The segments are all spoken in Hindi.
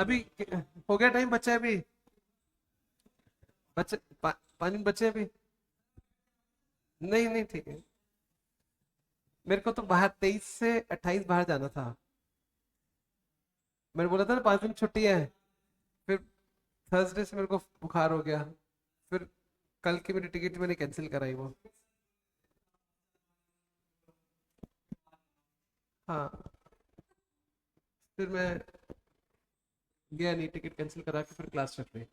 अभी हो गया टाइम, बच्चा है अभी? बच्चे 5 मिनट बच्चे हैं अभी। नहीं नहीं, ठीक है। मेरे को तो बाहर 23 से 28 बाहर जाना था। मैंने बोला था ना 5 दिन छुट्टी है। फिर थर्सडे से मेरे को बुखार हो गया। फिर कल की मेरी टिकट मैंने कैंसिल कराई वो। हाँ। फिर मैं गया नहीं, टिकट कैंसिल करा के फिर क्लास चल रही।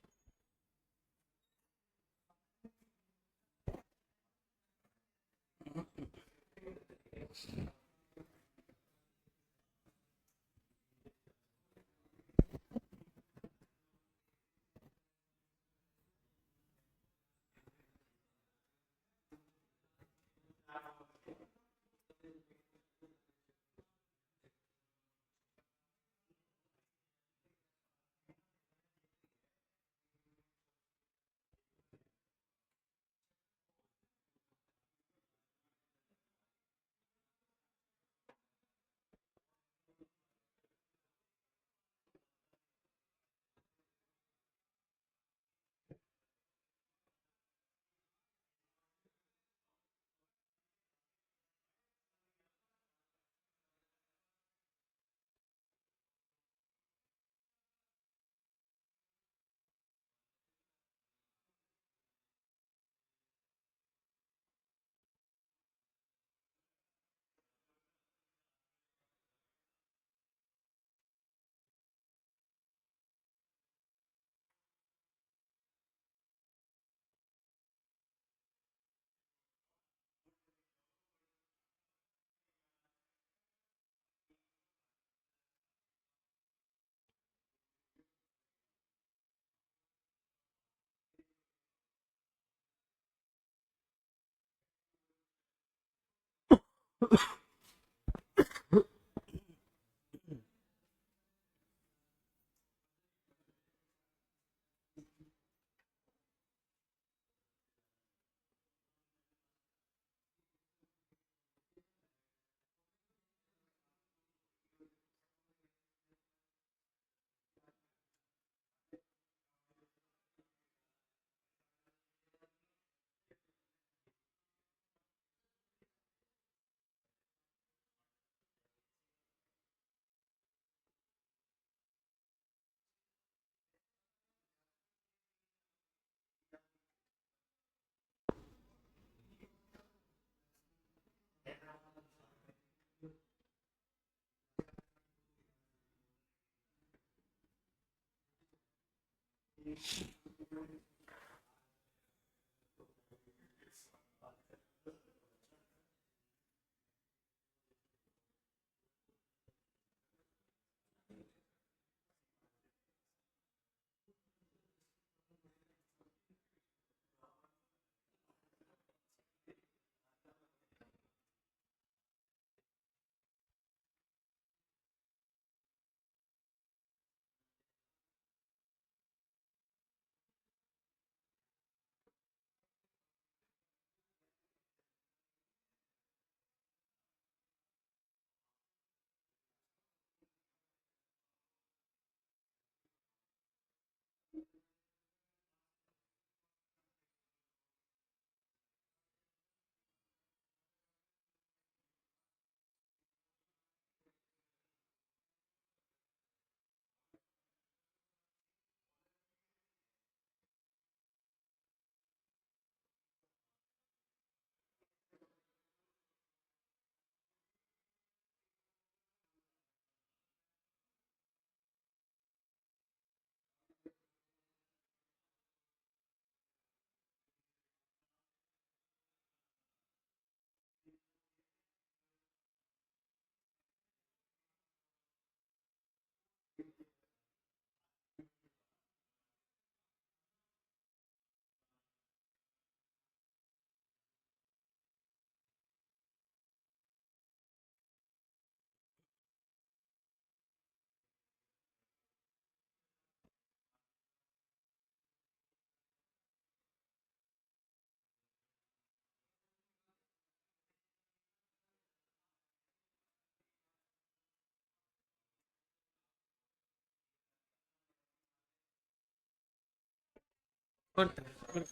करते हैं,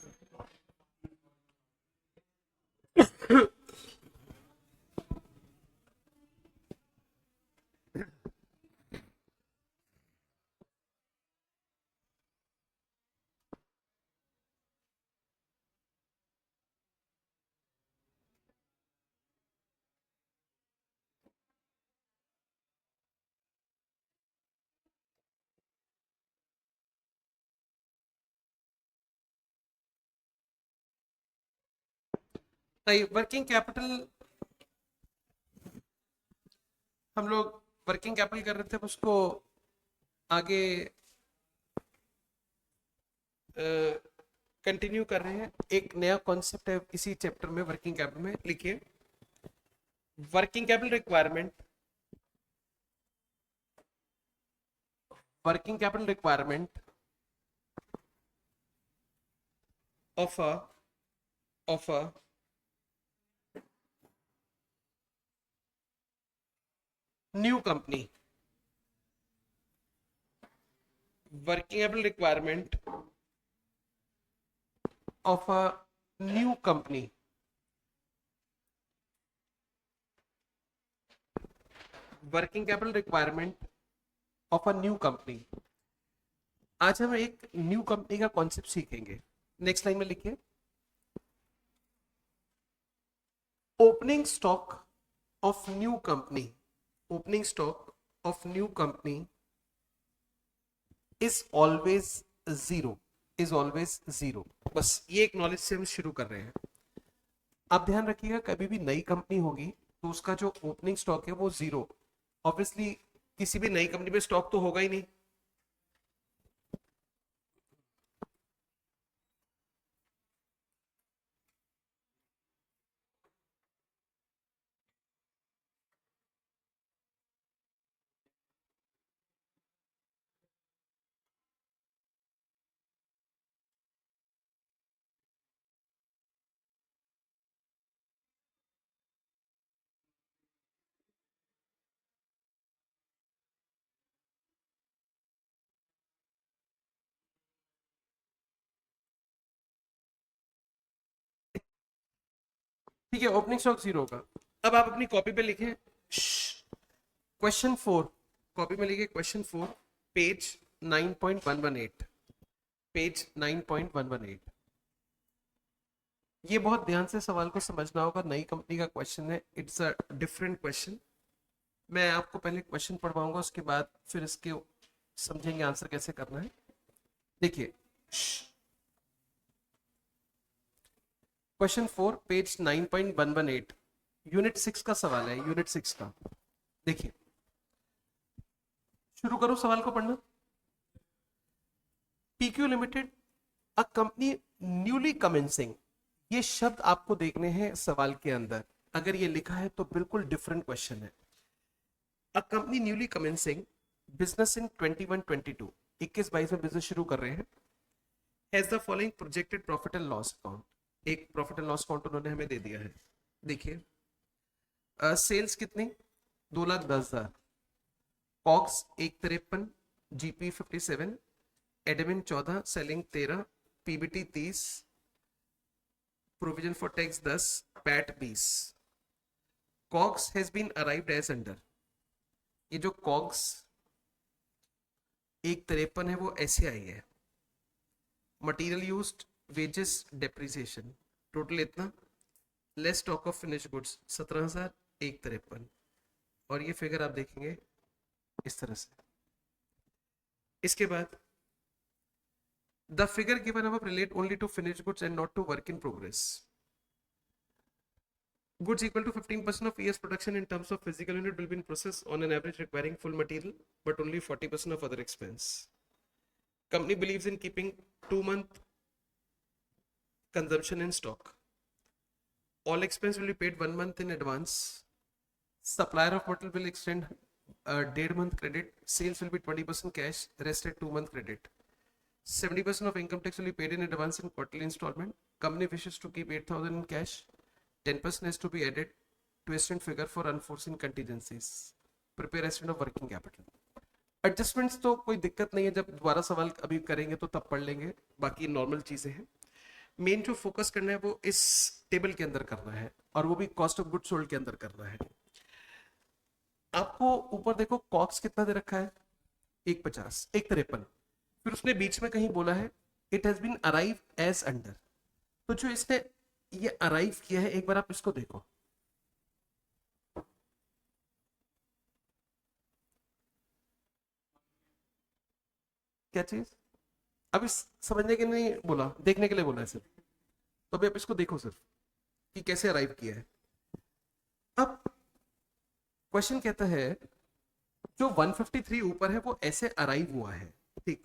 बिल्कुल। वर्किंग कैपिटल, हम लोग वर्किंग कैपिटल कर रहे थे, उसको आगे कंटिन्यू कर रहे हैं। एक नया कॉन्सेप्ट है इसी चैप्टर में, वर्किंग कैपिटल में। लिखिए, working capital requirement, working capital requirement of a of a new company, working capital requirement of a new company, working capital requirement of a new company. आज हम एक न्यू कंपनी का कॉन्सेप्ट सीखेंगे। नेक्स्ट लाइन में लिखिए, opening stock of new company, opening stock of new company is always zero, is always zero. बस ये एक नॉलेज से हम शुरू कर रहे हैं। आप ध्यान रखिएगा, कभी भी नई कंपनी होगी तो उसका जो ओपनिंग स्टॉक है वो जीरो। ऑब्वियसली किसी भी नई कंपनी में स्टॉक तो होगा ही नहीं। ठीक है, ओपनिंग स्टॉक जीरो होगा। अब आप अपनी कॉपी पे लिखें क्वेश्चन 4, कॉपी में लिखिए क्वेश्चन 4, पेज 9.118, पेज 9.118। ये बहुत ध्यान से सवाल को समझना होगा, नई कंपनी का क्वेश्चन है, इट्स अ डिफरेंट क्वेश्चन। मैं आपको पहले क्वेश्चन पढ़वाऊंगा, उसके बाद फिर इसके समझेंगे आंसर कैसे करना है। देखिए, क्वेश्चन 4, पेज 9.118, यूनिट 6 का सवाल है, यूनिट 6 का। देखिए, शुरू करो सवाल को पढ़ना। PQ limited, a company newly commencing, ये शब्द आपको देखने हैं सवाल के अंदर। अगर ये लिखा है तो बिल्कुल डिफरेंट क्वेश्चन है। A company newly commencing business in 21-22, 21-22 में बिजनेस शुरू कर रहे हैं, has the following projected profit and loss account, एक प्रॉफिट एंड लॉस अकाउंट उन्होंने हमें दे दिया है। देखिए, सेल्स कितनी, 2,10,000, COX 153, GP 57, admin 14, selling 13, PBT 30, provision for tax 10, PAT 20। COX has been arrived as under, ये जो कॉक्स 153 है वो ऐसे आई है। Material used, wages, depreciation, total इतना, less stock of finish goods 17,153। और ये फिगर आप देखेंगे इस तरह से। इसके बाद the figure given above relate only to finish goods and not to work in progress. Goods equal to 15% of year's production in terms of physical unit will be in process on an average requiring full material, but only 40% of other expense. Company believes in keeping 2-month consumption in stock. All expense will be paid 1 month in advance. Supplier of material will extend a 1.5-month credit. Sales will be 20% cash, rest at 2-month credit. 70% of income tax will be paid in advance in quarterly installment. Company wishes to keep 8,000 in cash. 10% has to be added to estimate figure for unforeseen contingencies. Prepare estimate of working capital. Adjustments तो कोई दिक्कत नहीं है, जब दोबारा सवाल अभी करेंगे तो तब पढ़ लेंगे, बाकी नॉर्मल चीजें हैं। मेन जो फोकस करना है वो इस टेबल के अंदर करना है, और वो भी कॉस्ट ऑफ गुड्स सोल्ड के अंदर करना है। आपको ऊपर देखो कॉक्स कितना दे रखा है, 150, 153। फिर उसने बीच में कहीं बोला है it has been arrive as under. तो जो इसने ये अराइव किया है, एक बार आप इसको देखो, क्या चीज, अभी समझने के नहीं बोला, देखने के लिए बोला है सिर्फ। तो अभी आप इसको देखो सिर्फ कि कैसे अराइव किया है। अब क्वेश्चन कहता है जो 153 ऊपर है वो ऐसे अराइव हुआ है, ठीक।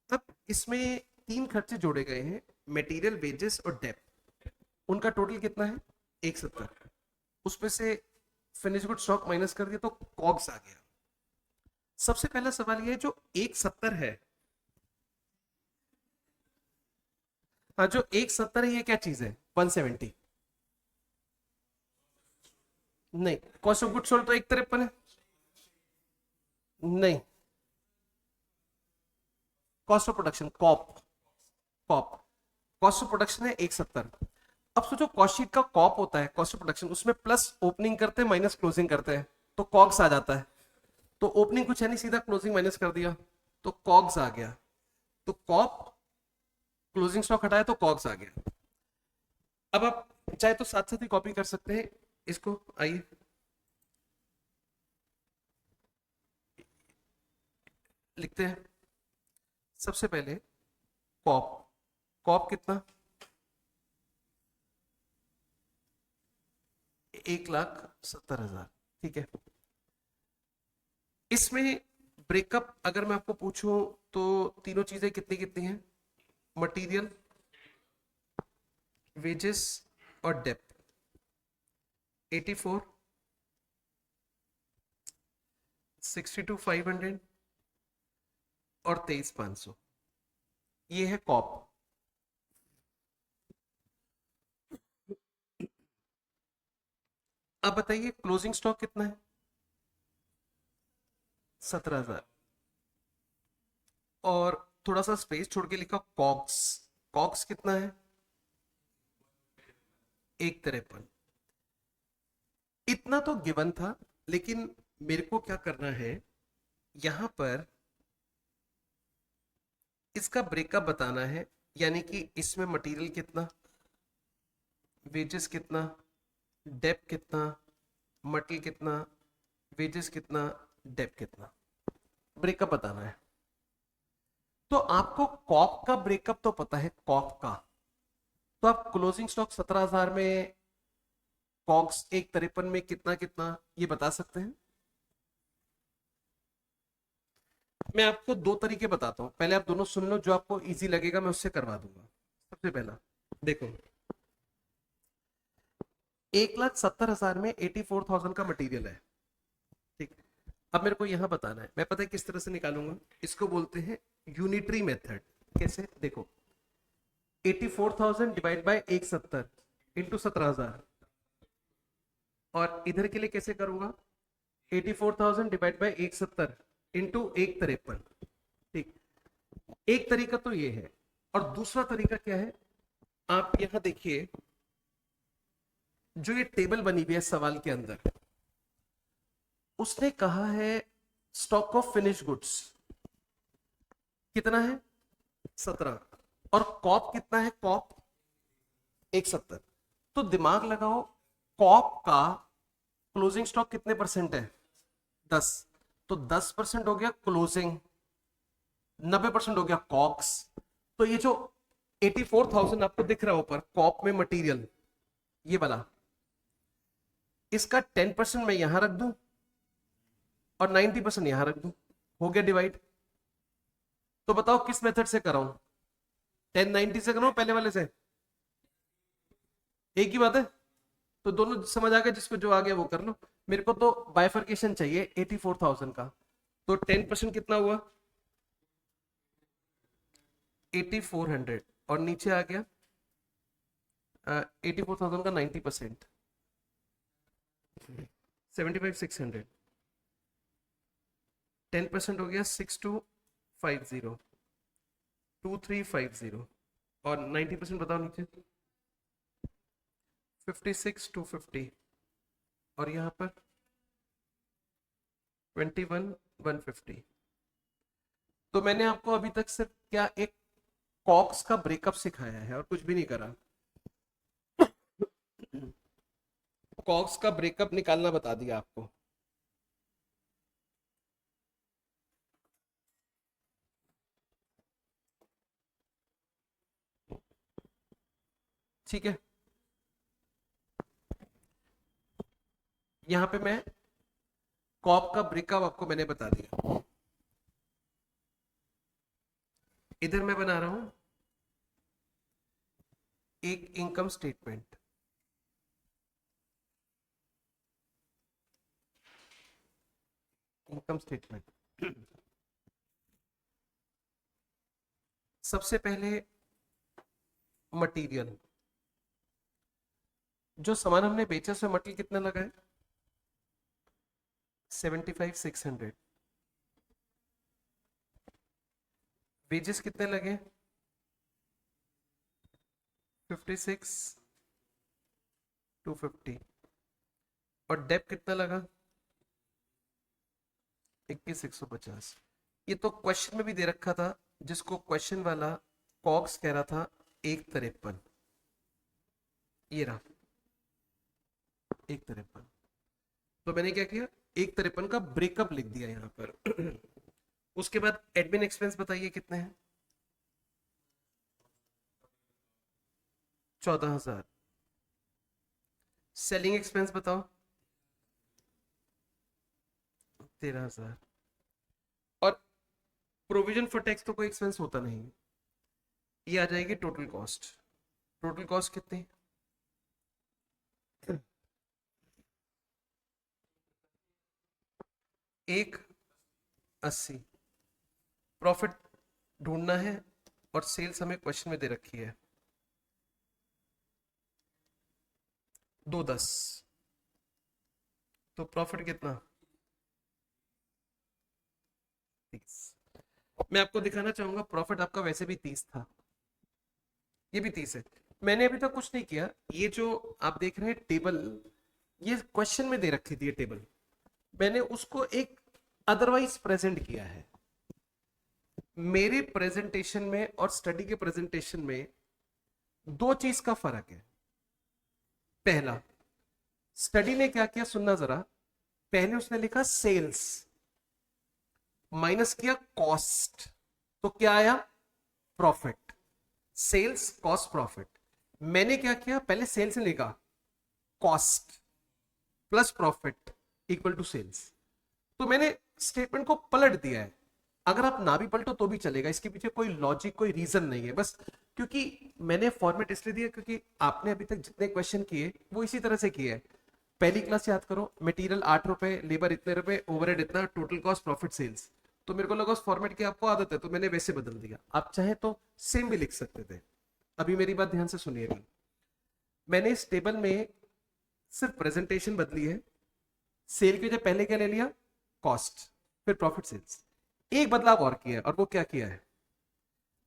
अब इसमें तीन खर्चे जोड़े गए हैं, मटेरियल, वेजेस और डेप्थ। उनका टोटल कितना है, 170। उसमें से फिनिश गुड स्टॉक माइनस कर दिया तो कॉग्स आ गया। सबसे पहला सवाल ये है, जो 170 है, हाँ जो 170 है ये क्या चीज है, 170 नहीं, कॉस्ट ऑफ गुड सोल्ड तो 153 है, नहीं, कॉस्ट ऑफ प्रोडक्शन, कॉप, कॉप, कॉस्ट ऑफ प्रोडक्शन है 170। अब सोचो कॉस्ट शीट का कॉप होता है कॉस्ट ऑफ प्रोडक्शन, उसमें प्लस ओपनिंग करते हैं माइनस क्लोजिंग करते हैं, तो कॉग्स आ जाता है। तो ओपनिंग कुछ है नहीं, सीधा क्लोजिंग माइनस कर दिया तो कॉग्स आ गया। तो कॉप, क्लोजिंग स्टॉक हटाया तो कॉग्स आ गया। अब आप चाहे तो साथ साथ ही कॉपी कर सकते हैं इसको, आइए लिखते हैं। सबसे पहले कॉप, कॉप कितना, 1,70,000, ठीक है। इसमें ब्रेकअप अगर मैं आपको पूछूं तो तीनों चीजें कितनी कितनी हैं, मटेरियल, वेजेस और डेप्थ, 84, 62,500 और 23,500, ये है कॉप। अब बताइए क्लोजिंग स्टॉक कितना है, 17,000। और थोड़ा सा स्पेस छोड़ के लिखा कॉक्स, कॉक्स कितना है, 153। इतना तो गिवन था, लेकिन मेरे को क्या करना है, यहां पर इसका ब्रेकअप बताना है, यानी कि इसमें मटेरियल कितना, वेजेस कितना, डेप कितना, मटेरियल कितना, वेजेस कितना, डेप कितना, ब्रेकअप बताना है। तो आपको कॉप का ब्रेकअप तो पता है, कॉप का, तो आप क्लोजिंग स्टॉक 17,000 में कॉक्स 153 में कितना कितना ये बता सकते हैं। मैं आपको दो तरीके बताता हूं, पहले आप दोनों सुन लो, जो आपको इजी लगेगा मैं उससे करवा दूंगा। सबसे पहला देखो, 1,70,000 में 84,000 का मटेरियल है, ठीक। अब मेरे को यहां बताना है, मैं पता है किस तरह से निकालूंगा, इसको बोलते हैं यूनिटरी मेथड। कैसे, देखो 84,000 डिवाइड बाय 170 इंटू 17,000, और इधर के लिए कैसे करूंगा, 84,000 डिवाइड बाय 170 इंटू 153, ठीक। एक तरीका तो ये है, और दूसरा तरीका क्या है, आप यहां देखिए जो ये टेबल बनी हुई है सवाल के अंदर, उसने कहा है स्टॉक ऑफ फिनिश गुड्स कितना है, 17, और कॉप कितना है, कॉप 170। तो दिमाग लगाओ, कॉप का क्लोजिंग स्टॉक कितने परसेंट है, 10, तो 10% हो गया क्लोजिंग, 90% हो गया कॉक्स। तो ये जो 84,000 आपको दिख रहा है ऊपर कॉप में मटेरियल, ये वाला, इसका 10% मैं यहां रख दूं और 90% यहां रख दूं, हो गया डिवाइड। तो बताओ किस मेथड से कराऊं, 1090 से कराऊं पहले वाले से, एक ही बात है। तो दोनों समझ आ गए, जिसको जो आ गया वो कर लो। मेरे को तो बाइफर्केशन चाहिए 84,000 का, तो 10% कितना हुआ, 8400, और नीचे आ गया 84,000 का 90%, 75,600। 10% हो गया 6250, 2350, और 90% बताओ नीचे 56250, और यहाँ पर 21150। तो मैंने आपको अभी तक सिर्फ क्या एक कॉक्स का ब्रेकअप सिखाया है और कुछ भी नहीं करा। कॉक्स का ब्रेकअप निकालना बता दिया आपको। ठीक है, यहां पे मैं कॉप का ब्रेकअप आपको मैंने बता दिया। इधर मैं बना रहा हूं एक इनकम स्टेटमेंट। इनकम स्टेटमेंट, सबसे पहले मटेरियल, जो सामान हमने बेचा उसमें मटेरियल कितना लगा है 75,600। वेजेस कितने लगे 56,250, और डेप कितना लगा 21,150। ये तो क्वेश्चन में भी दे रखा था, जिसको क्वेश्चन वाला कॉक्स कह रहा था 153। ये रहा 153। तो मैंने क्या किया 153 का ब्रेकअप लिख दिया यहाँ पर। उसके बाद एडमिन एक्सपेंस बताइए कितने हैं 14,000। सेलिंग एक्सपेंस बताओ 13,000। और प्रोविजन फॉर टैक्स तो कोई एक्सपेंस होता नहीं, ये आ जाएगी टोटल कॉस्ट। टोटल कॉस्ट कितनी एक 80। प्रॉफिट ढूंढना है और सेल्स हमें क्वेश्चन में दे रखी है 210। तो प्रॉफिट कितना 30। मैं आपको दिखाना चाहूंगा प्रॉफिट आपका वैसे भी 30 था, ये भी 30 है। मैंने अभी तक कुछ नहीं किया। ये जो आप देख रहे हैं टेबल, ये क्वेश्चन में दे रखी थी ये टेबल, मैंने उसको एक अदरवाइज प्रेजेंट किया है। मेरे प्रेजेंटेशन में और स्टडी के प्रेजेंटेशन में दो चीज का फर्क है। पहला, स्टडी ने क्या किया सुनना जरा, पहले उसने लिखा सेल्स माइनस किया कॉस्ट, तो क्या आया प्रॉफिट। Sales cost profit. मैंने क्या किया पहले सेल्स ने लिखा cost plus profit equal to sales. तो मैंने स्टेटमेंट को पलट दिया है। अगर आप ना भी पलटो तो भी चलेगा, इसके पीछे कोई लॉजिक कोई रीजन नहीं है, बस क्योंकि मैंने फॉर्मेट इसलिए दिया क्योंकि आपने अभी तक जितने क्वेश्चन किए वो इसी तरह से किए हैं। पहली क्लास याद करो, मटेरियल 8 रुपए, लेबर इतने रुपए, ओवरहेड इतना, टोटल कॉस्ट प्रॉफिट सेल्स। तो मेरे को लगा उस फॉर्मेट की आपको आदत है तो मैंने वैसे बदल दिया। आप चाहे तो सेम भी लिख सकते थे। अभी मेरी बात ध्यान से सुनिएगा, मैंने इस टेबल में सिर्फ प्रेजेंटेशन बदली है। सेल की वजह पहले क्या ले लिया कॉस्ट, फिर प्रॉफिट सेल्स। एक बदलाव और किया है, और वो क्या किया है,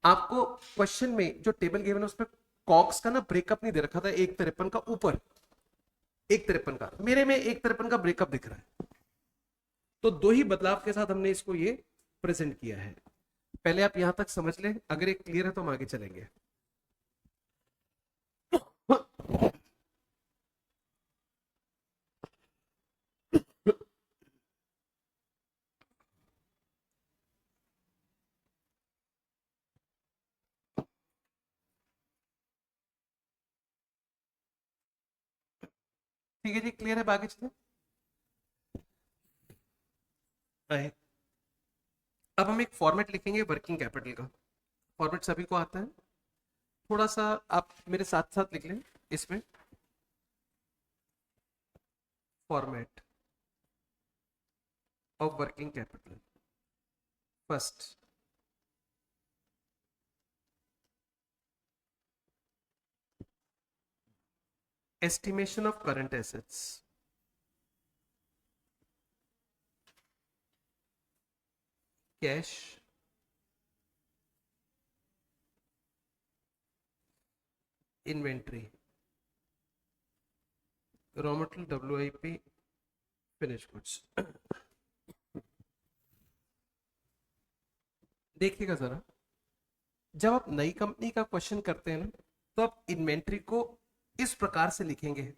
आपको क्वेश्चन में जो टेबल गिवन है उसमें कॉक्स का ना ब्रेकअप नहीं दे रखा था 153 का, ऊपर 153 का, मेरे में 153 का ब्रेकअप दिख रहा है। तो दो ही बदलाव के साथ हमने इसको ये प्रेजेंट किया है। पहले आप यहां तक समझ लें, अगर एक क्लियर है तो हम आगे चलेंगे। ठीक है जी, क्लियर है, आगे चलें। आए, अब हम एक फॉर्मेट लिखेंगे वर्किंग कैपिटल का। फॉर्मेट सभी को आता है, थोड़ा सा आप मेरे साथ साथ लिख लें इसमें। Format of working capital, first estimation of current assets, cash, inventory, raw material, WIP, finish goods. देखिएगा जरा, जब आप नई कंपनी का क्वेश्चन करते हैं ना, तो आप इन्वेंट्री को इस प्रकार से लिखेंगे,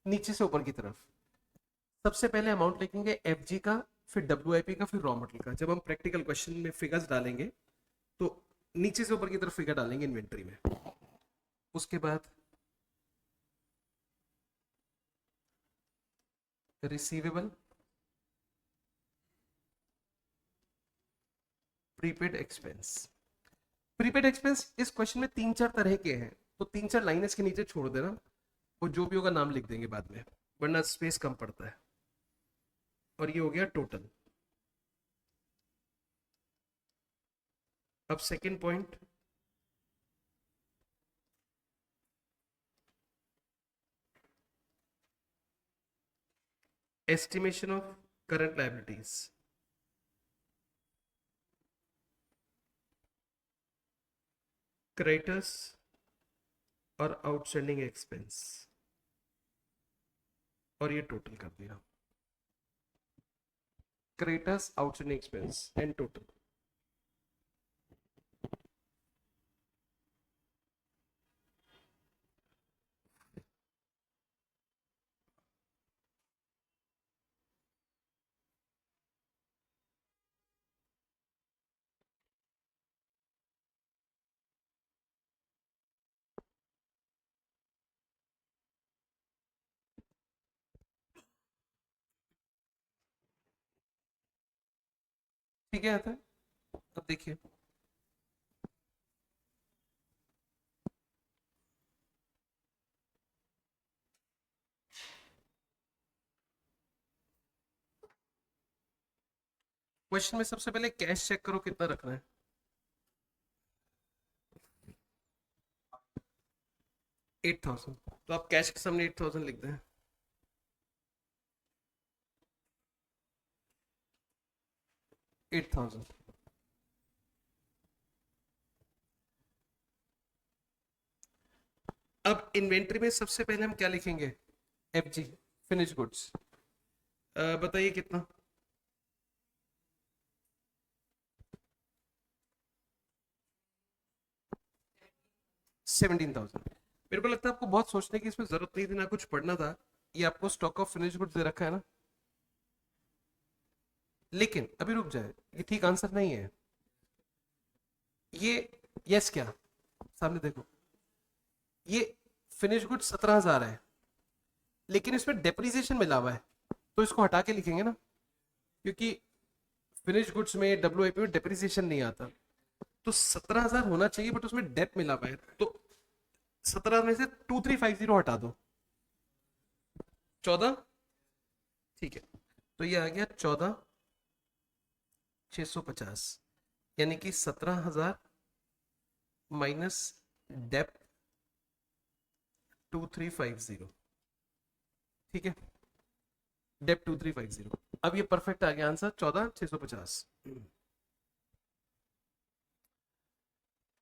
नीचे से ऊपर की तरफ। सबसे पहले अमाउंट लिखेंगे FG का, फिर WIP का, फिर रॉ मटेरियल का। जब हम प्रैक्टिकल क्वेश्चन में फिगर्स डालेंगे तो नीचे से ऊपर की तरफ फिगर डालेंगे इन्वेंट्री में। उसके बाद receivable, prepaid expense. Prepaid expense इस क्वेश्चन में 3-4 तरह के हैं, तो 3-4 लाइन इसके नीचे छोड़ देना, वो जो भी होगा नाम लिख देंगे बाद में, वरना स्पेस कम पड़ता है। और ये हो गया टोटल। अब second point, estimation of current liabilities, creditors और आउटस्टैंडिंग एक्सपेंस, और ये टोटल कर दिया। Creditors, outstanding expense and total. ठीक है, आता है। अब देखिए, क्वेश्चन में सबसे पहले कैश चेक करो कितना रखना है। 8000, तो आप कैश के सामने 8000 लिख दें। $8,000। अब इन्वेंट्री में सबसे पहले हम क्या लिखेंगे? FG, finish goods. बताइए कितना? 17,000। मेरे को लगता है आपको बहुत सोचने की इसमें जरूरत नहीं थी, ना कुछ पढ़ना था। ये आपको स्टॉक ऑफ फिनिश गुड्स दे रखा है ना। लेकिन अभी रुक जाए, ये ठीक आंसर नहीं है। ये यस क्या, सामने देखो, ये फिनिश गुड्स 17,000 है, लेकिन इसमें डेप्रिसिएशन मिला हुआ है, तो इसको हटा के लिखेंगे ना, क्योंकि फिनिश गुड्स में WIP में डेप्रिसिएशन नहीं आता। तो 17,000 होना चाहिए, बट उसमें डेप मिला हुआ है, तो 17 में से 2350 हटा दो, 14। ठीक है, तो ये आ गया 14,650, यानी कि 17,000 माइनस डेप 2350। ठीक है, डेप 2350। अब ये परफेक्ट आ गया आंसर 14,650।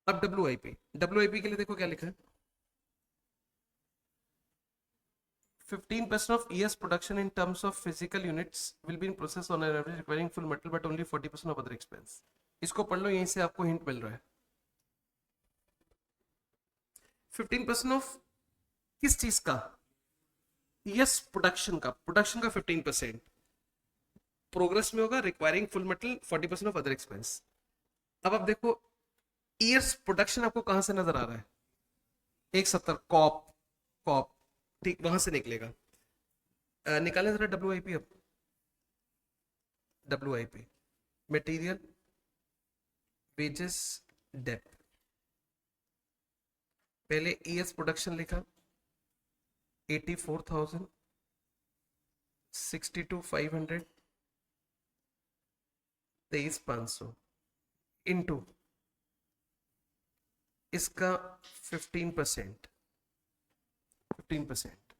अब WIP के लिए देखो क्या लिखा है। 15% of year's production in terms of physical units will be in process on an average requiring full metal but only 40% of other expense। इसको पढ़ लो, यहीं से आपको हिंट मिल रहा है। 15% ऑफ किस चीज का? यस, प्रोडक्शन का। प्रोडक्शन का 15% प्रोग्रेस में होगा, requiring full metal 40% of other expense. अब आप देखो, ईयर्स प्रोडक्शन आपको कहां से नजर आ रहा है? 170, कॉप, कॉप, ठीक, वहां से निकलेगा। निकालें जरा WIP। अब WIP मटेरियल, वेजेस, डेप। पहले ईयर्स प्रोडक्शन लिखा 84,000, 62,500, 23,500 इनटू इसका 15%, 15%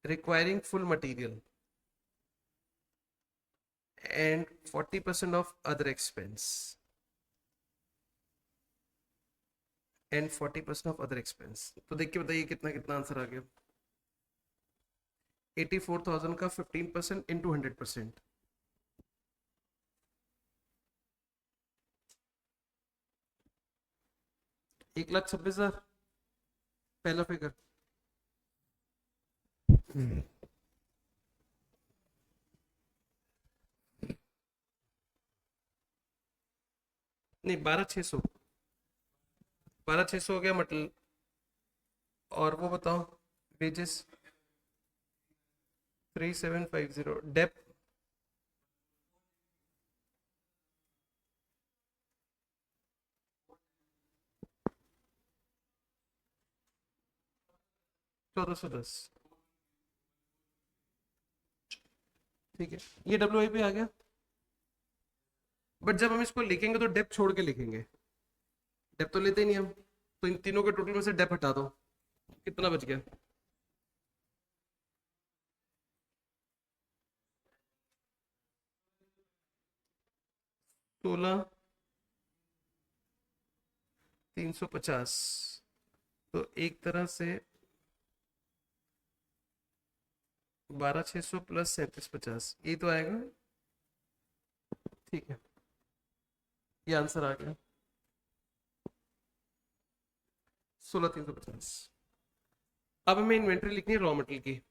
requiring full material and 40% of other expense and 40% of other expense. तो देख के बताइए कितना कितना आंसर आ गया। 84,000 का 15% इंटू 100%, 1,26,000 पहला फिगर। नहीं, 12,600, 12,600 हो गया मटेरियल। और वो बताओ वेजेस 3,750, डेप 1,410। ठीक है, ये डब्ल्यू आई पे आ गया। बट जब हम इसको लिखेंगे तो डेप छोड़ के लिखेंगे, डेप तो लेते ही नहीं हम। तो इन तीनों के टोटल में से डेप हटा दो, कितना बच गया? 16,350। तो एक तरह से 12,600 प्लस 3750, ये तो आएगा। ठीक है, ये आंसर आ गया 16,350। अब हमें इन्वेंट्री लिखनी है रॉ मटेरियल की,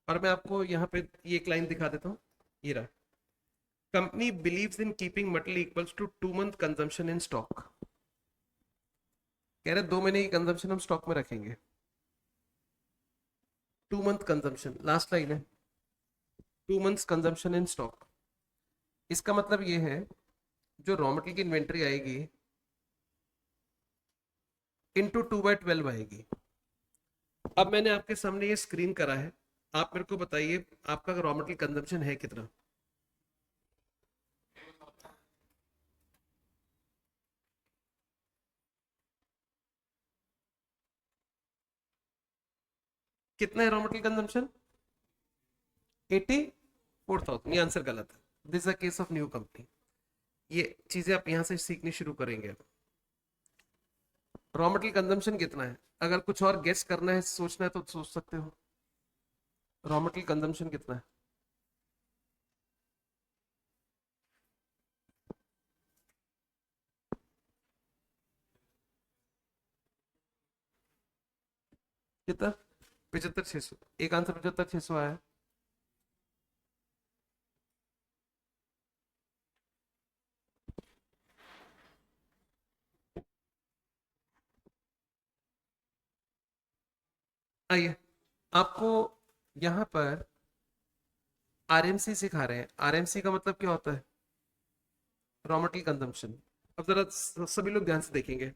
और मैं आपको यहाँ पे ये एक लाइन दिखा देता हूँ। ये रहा, company believes in keeping material equals to 2 month consumption in stock. कह रहे 2 महीने की कंजम्पशन हम स्टॉक में रखेंगे। 2 मंथ कंजम्पशन, लास्ट लाइन है, 2 मंथ्स कंजम्पशन इन स्टॉक। इसका मतलब ये है जो रॉ मटेरियल की इन्वेंट्री आएगी इंटू 2/12 आएगी। अब मैंने आपके सामने ये स्क्रीन करा है, आप मेरे को बताइए आपका रॉ मटेरियल कंजम्पशन है कितना? कितना है रॉ मटेरियल कंजम्पशन? 84,000। ये आंसर गलत है। This is a case of new company. ये चीजें आप यहां से सीखनी शुरू करेंगे। रॉ मटेरियल कंजम्पशन कितना है? अगर कुछ और गेस करना है, सोचना है तो सोच सकते हो। रॉ मटेरियल कंजम्पशन कितना है? कितना? 75,600। एक आंसर 75,600 आया। आइए, आपको यहाँ पर आरएमसी सिखा रहे हैं। आरएमसी का मतलब क्या होता है? Raw material consumption. अब जरा सभी लोग ध्यान से देखेंगे।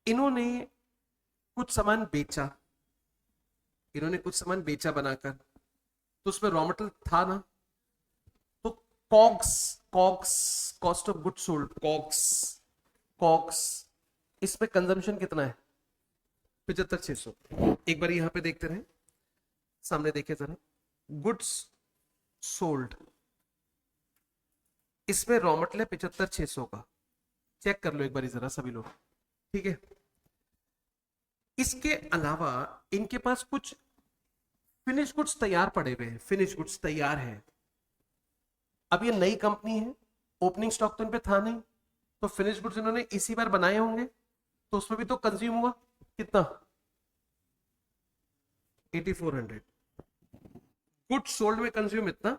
इन्होंने कुछ सामान बेचा, इन्होंने कुछ सामान बेचा बनाकर, तो उसमें रॉ मटेरियल था ना। तो COGS, COGS cost of good sold, COGS, COGS, इसमें कंजम्पशन कितना है? 75,600। एक बार यहां पे देखते रहे, सामने देखिए जरा, गुड्स सोल्ड, इसमें रॉ मटेरियल है 75,600 का। चेक कर लो एक बार जरा सभी लोग। ठीक है, इसके अलावा इनके पास कुछ फिनिश गुड्स तैयार पड़े हुए हैं, फिनिश गुड्स तैयार है। अब ये नई कंपनी है, ओपनिंग स्टॉक तो इन पे था नहीं, तो फिनिश गुड्स इन्होंने इसी बार बनाए होंगे, तो उसमें भी तो कंज्यूम हुआ। कितना? 8400। गुड्स सोल्ड में कंज्यूम इतना,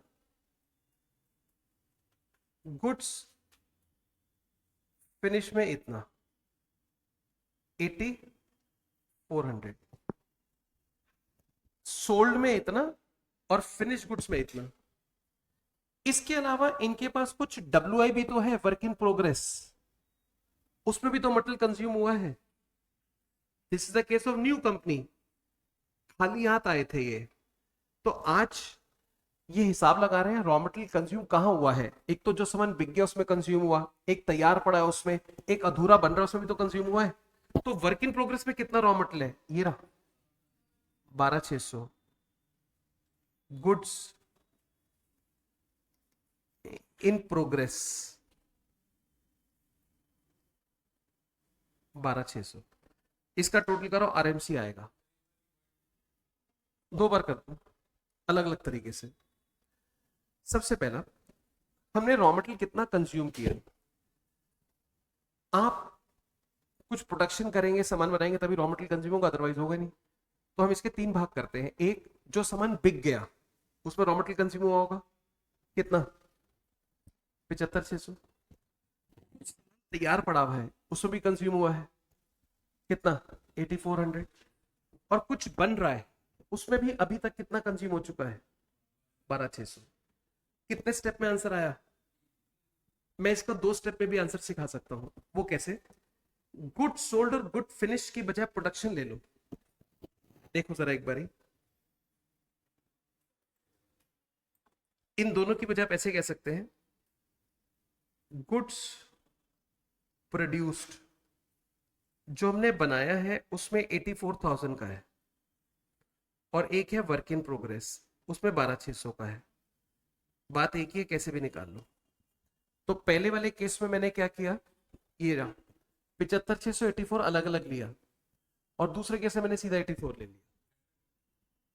गुड्स फिनिश में इतना, 8400। सोल्ड में इतना और फिनिश गुड्स में इतना। इसके अलावा इनके पास कुछ डब्ल्यू भी तो है, वर्क इन प्रोग्रेस, उसमें भी तो मटेरियल कंज्यूम हुआ है। This is the case of new company, खाली हाथ आए थे ये। तो आज ये हिसाब लगा रहे हैं रॉ मटेरियल कंज्यूम कहां हुआ है। एक तो जो सामान बिक गया उसमें कंज्यूम हुआ, एक तैयार पड़ा है उसमें, एक अधूरा बन रहा है उसमें भी तो कंज्यूम हुआ है। तो वर्क इन प्रोग्रेस में कितना रॉ मटेरियल है? ये रहा 12,600। Goods in progress 12,600। इसका टोटल करो, आरएमसी आएगा। दो बार कर दो अलग अलग तरीके से। सबसे पहला, हमने रॉ मटेरियल कितना कंज्यूम किया। आप कुछ प्रोडक्शन करेंगे, सामान बनाएंगे, तभी रॉ मटेरियल कंज्यूम होगा, अदरवाइज होगा नहीं। तो हम इसके तीन भाग करते हैं। एक, जो सामान बिक गया उसमें रॉ मटेरियल कंज्यूम हुआ होगा, कितना? 75,600। तैयार पड़ा हुआ है उसमें भी कंज्यूम हुआ है, कितना? 8400। और कुछ बन रहा है उसमें भी अभी तक कितना कंज्यूम हो चुका है? 12,600। कितने स्टेप में आंसर आया? मैं इसका 2 स्टेप में भी आंसर सिखा सकता हूं। वो कैसे? गुड सोल्ड और गुड फिनिश की बजाय प्रोडक्शन ले लो। देखो जरा एक बारी, इन दोनों की बजाय आप ऐसे कह सकते हैं, गुड्स प्रोड्यूस्ड जो हमने बनाया है उसमें 84,000 का है, और एक है वर्क इन प्रोग्रेस उसमें 12,600 का है। बात एक ही है, कैसे भी निकाल लो। तो पहले वाले केस में मैंने क्या किया, ये रहा 75,600 84 अलग अलग लिया, और दूसरे केस में मैंने सीधा 84 ले लिया,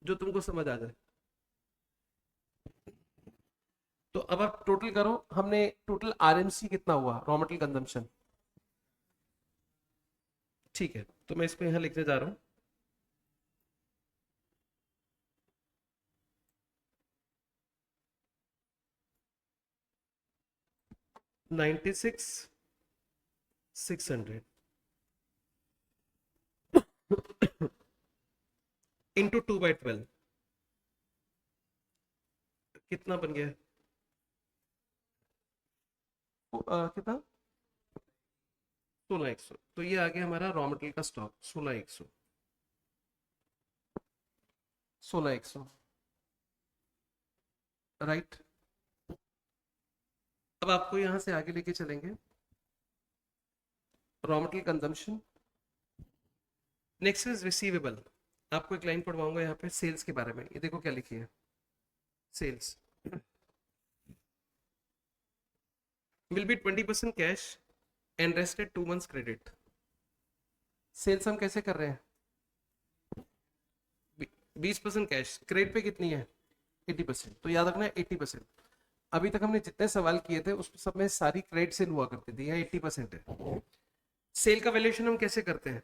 जो तुमको समझ आ जाए। तो अब आप टोटल करो, हमने टोटल आरएमसी कितना हुआ, रॉ मटेरियल कंजम्पशन। ठीक है, तो मैं इसको यहां लिखने जा रहा हूं। $96,600 इंटू 2/12 कितना बन गया? कितना? 16,100। तो ये आ गया हमारा रॉ मटेरियल का स्टॉक, 16,100। 16,100, राइट। अब आपको यहां से आगे लेके चलेंगे, raw material consumption. Next is receivable. आपको एक लाइन पढ़वाऊंगा यहाँ पे सेल्स के बारे में। ये देखो क्या लिखी है, sales will be 20% cash and rest at 2 months credit. Sales हम कैसे कर रहे हैं? 20% कैश, क्रेडिट पे कितनी है? 80%। तो याद रखना 80%। अभी तक हमने जितने सवाल किए थे उस सब में सारी क्रेडिट सेल हुआ करती थी, यहाँ 80% है। सेल का वैल्यूएशन हम कैसे करते हैं?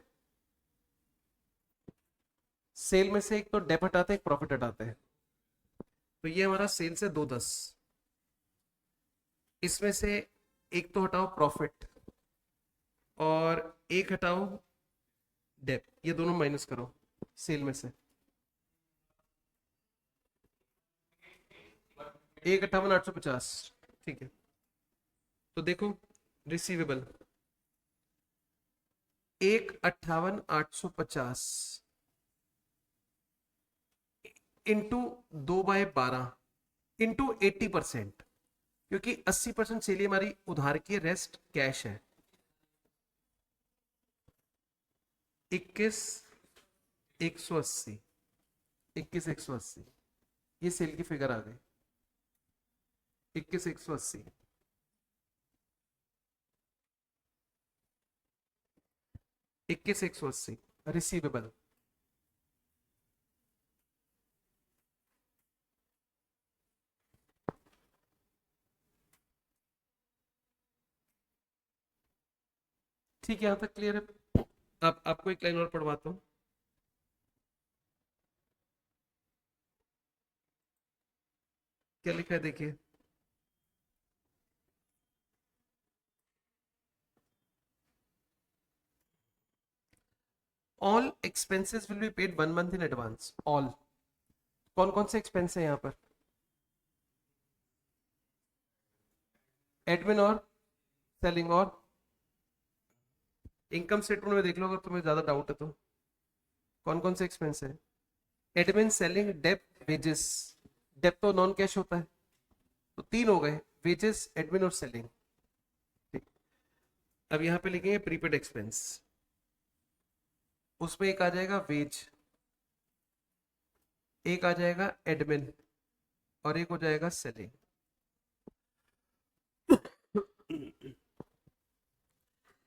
सेल में से एक तो डेप हटाते हैं, एक प्रॉफिट हटाते हैं। तो ये हमारा सेल से 210, इसमें से एक तो हटाओ प्रॉफिट और एक हटाओ डेप, ये दोनों माइनस करो सेल में से। 1,58,850। ठीक है, तो देखो रिसीवेबल 1,58,850 इंटू 2/12 इंटू 80%, क्योंकि 80% सेल हमारी उधार की, रेस्ट कैश है। 21,180, 21,180 ये सेल की फिगर आ गई, 21,180। 21,180 रिसीवेबल। ठीक है, यहां तक क्लियर है। अब आपको एक लाइन और पढ़वाता हूं। क्या लिखा है देखिए, all expenses will be paid 1 month in advance. All कौन कौन से एक्सपेंस है यहाँ पर? एडमिन और सेलिंग और इनकम स्टेटमेंट में देख लो अगर तुम्हें ज्यादा डाउट है तो। कौन कौन से एक्सपेंस है? Admin, selling, dep, wages. Dep तो नॉन कैश होता है, तो 3 हो गए, वेजेस, एडमिन और सेलिंग। ठीक, अब यहाँ पे लिखेंगे प्रीपेड एक्सपेंस। उसमें एक आ जाएगा वेज, एक आ जाएगा एडमिन, और एक हो जाएगा सेलिंग।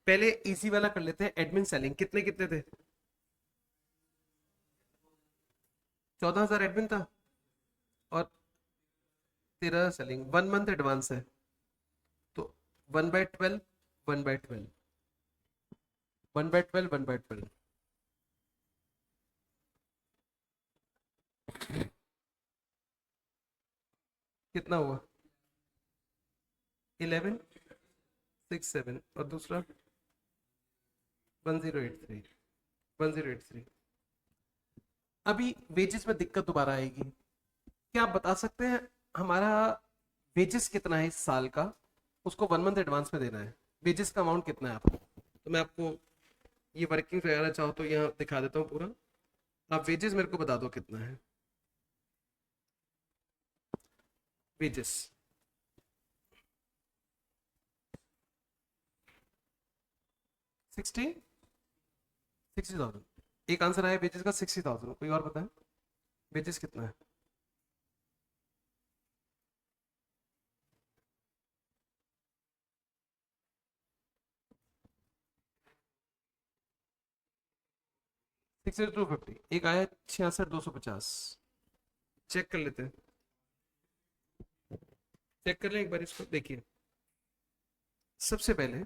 पहले इजी वाला कर लेते हैं, एडमिन सेलिंग। कितने कितने थे? 14,000 एडमिन था और 13 सेलिंग। 1 मंथ एडवांस है तो 1/12, 1/12, 1/12, 1/12 कितना हुआ? 11, 6, 7 और दूसरा 1083, 1083। अभी वेजेस में दिक्कत दोबारा आएगी। क्या आप बता सकते हैं हमारा वेजेस कितना है इस साल का? उसको 1 मंथ एडवांस में देना है। वेजेस का अमाउंट कितना है आपको? तो मैं आपको ये वर्किंग वगैरह चाहो तो यहाँ दिखा देता हूँ पूरा। आप वेजेस मेरे को बता दो कितना है वेजेस। 60,000। एक आंसर आया वेजेस का 60,000। कोई और बताए वेजेस कितना है? सिक्स 250। एक आया 66,250। चेक कर लेते हैं, चेक कर लें एक बार इसको। देखिए सबसे पहले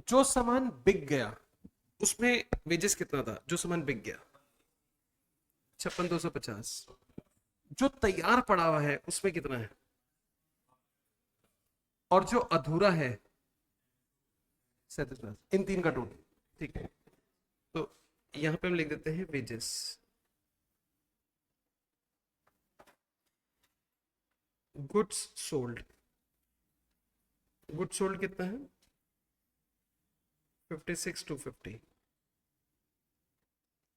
जो सामान बिक गया उसमें वेजेस कितना था? जो सामान बिक गया 56,250। जो तैयार पड़ा हुआ है उसमें कितना है? और जो अधूरा है 37,000। इन तीन का टोटल। ठीक है, तो यहां पे हम लिख देते हैं wages. Goods sold, goods sold कितना है? 56,250।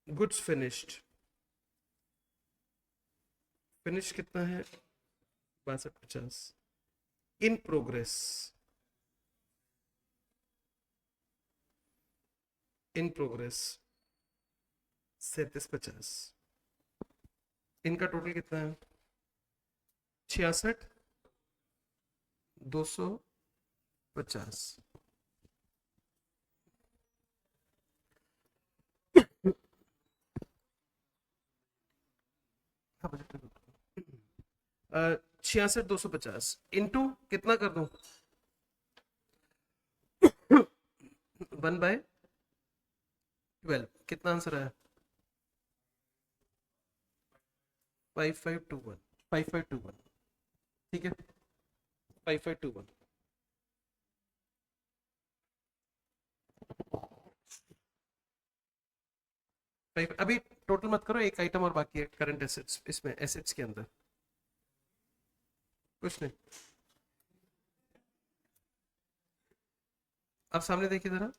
गुड्स फिनिश्ड, फिनिश कितना है? 62,50। इन प्रोग्रेस, इन प्रोग्रेस 37,50। इनका टोटल कितना है? 66,250। हाँ, 66,250 इंटू कितना कर दूं? 1/12। कितना आंसर आया? 5521। 5521। ठीक है, 5521। अभी टोटल मत करो, एक आइटम और बाकी है करंट एसेट्स, इसमें एसेट्स के अंदर कुछ नहीं। अब सामने देखिए जरा।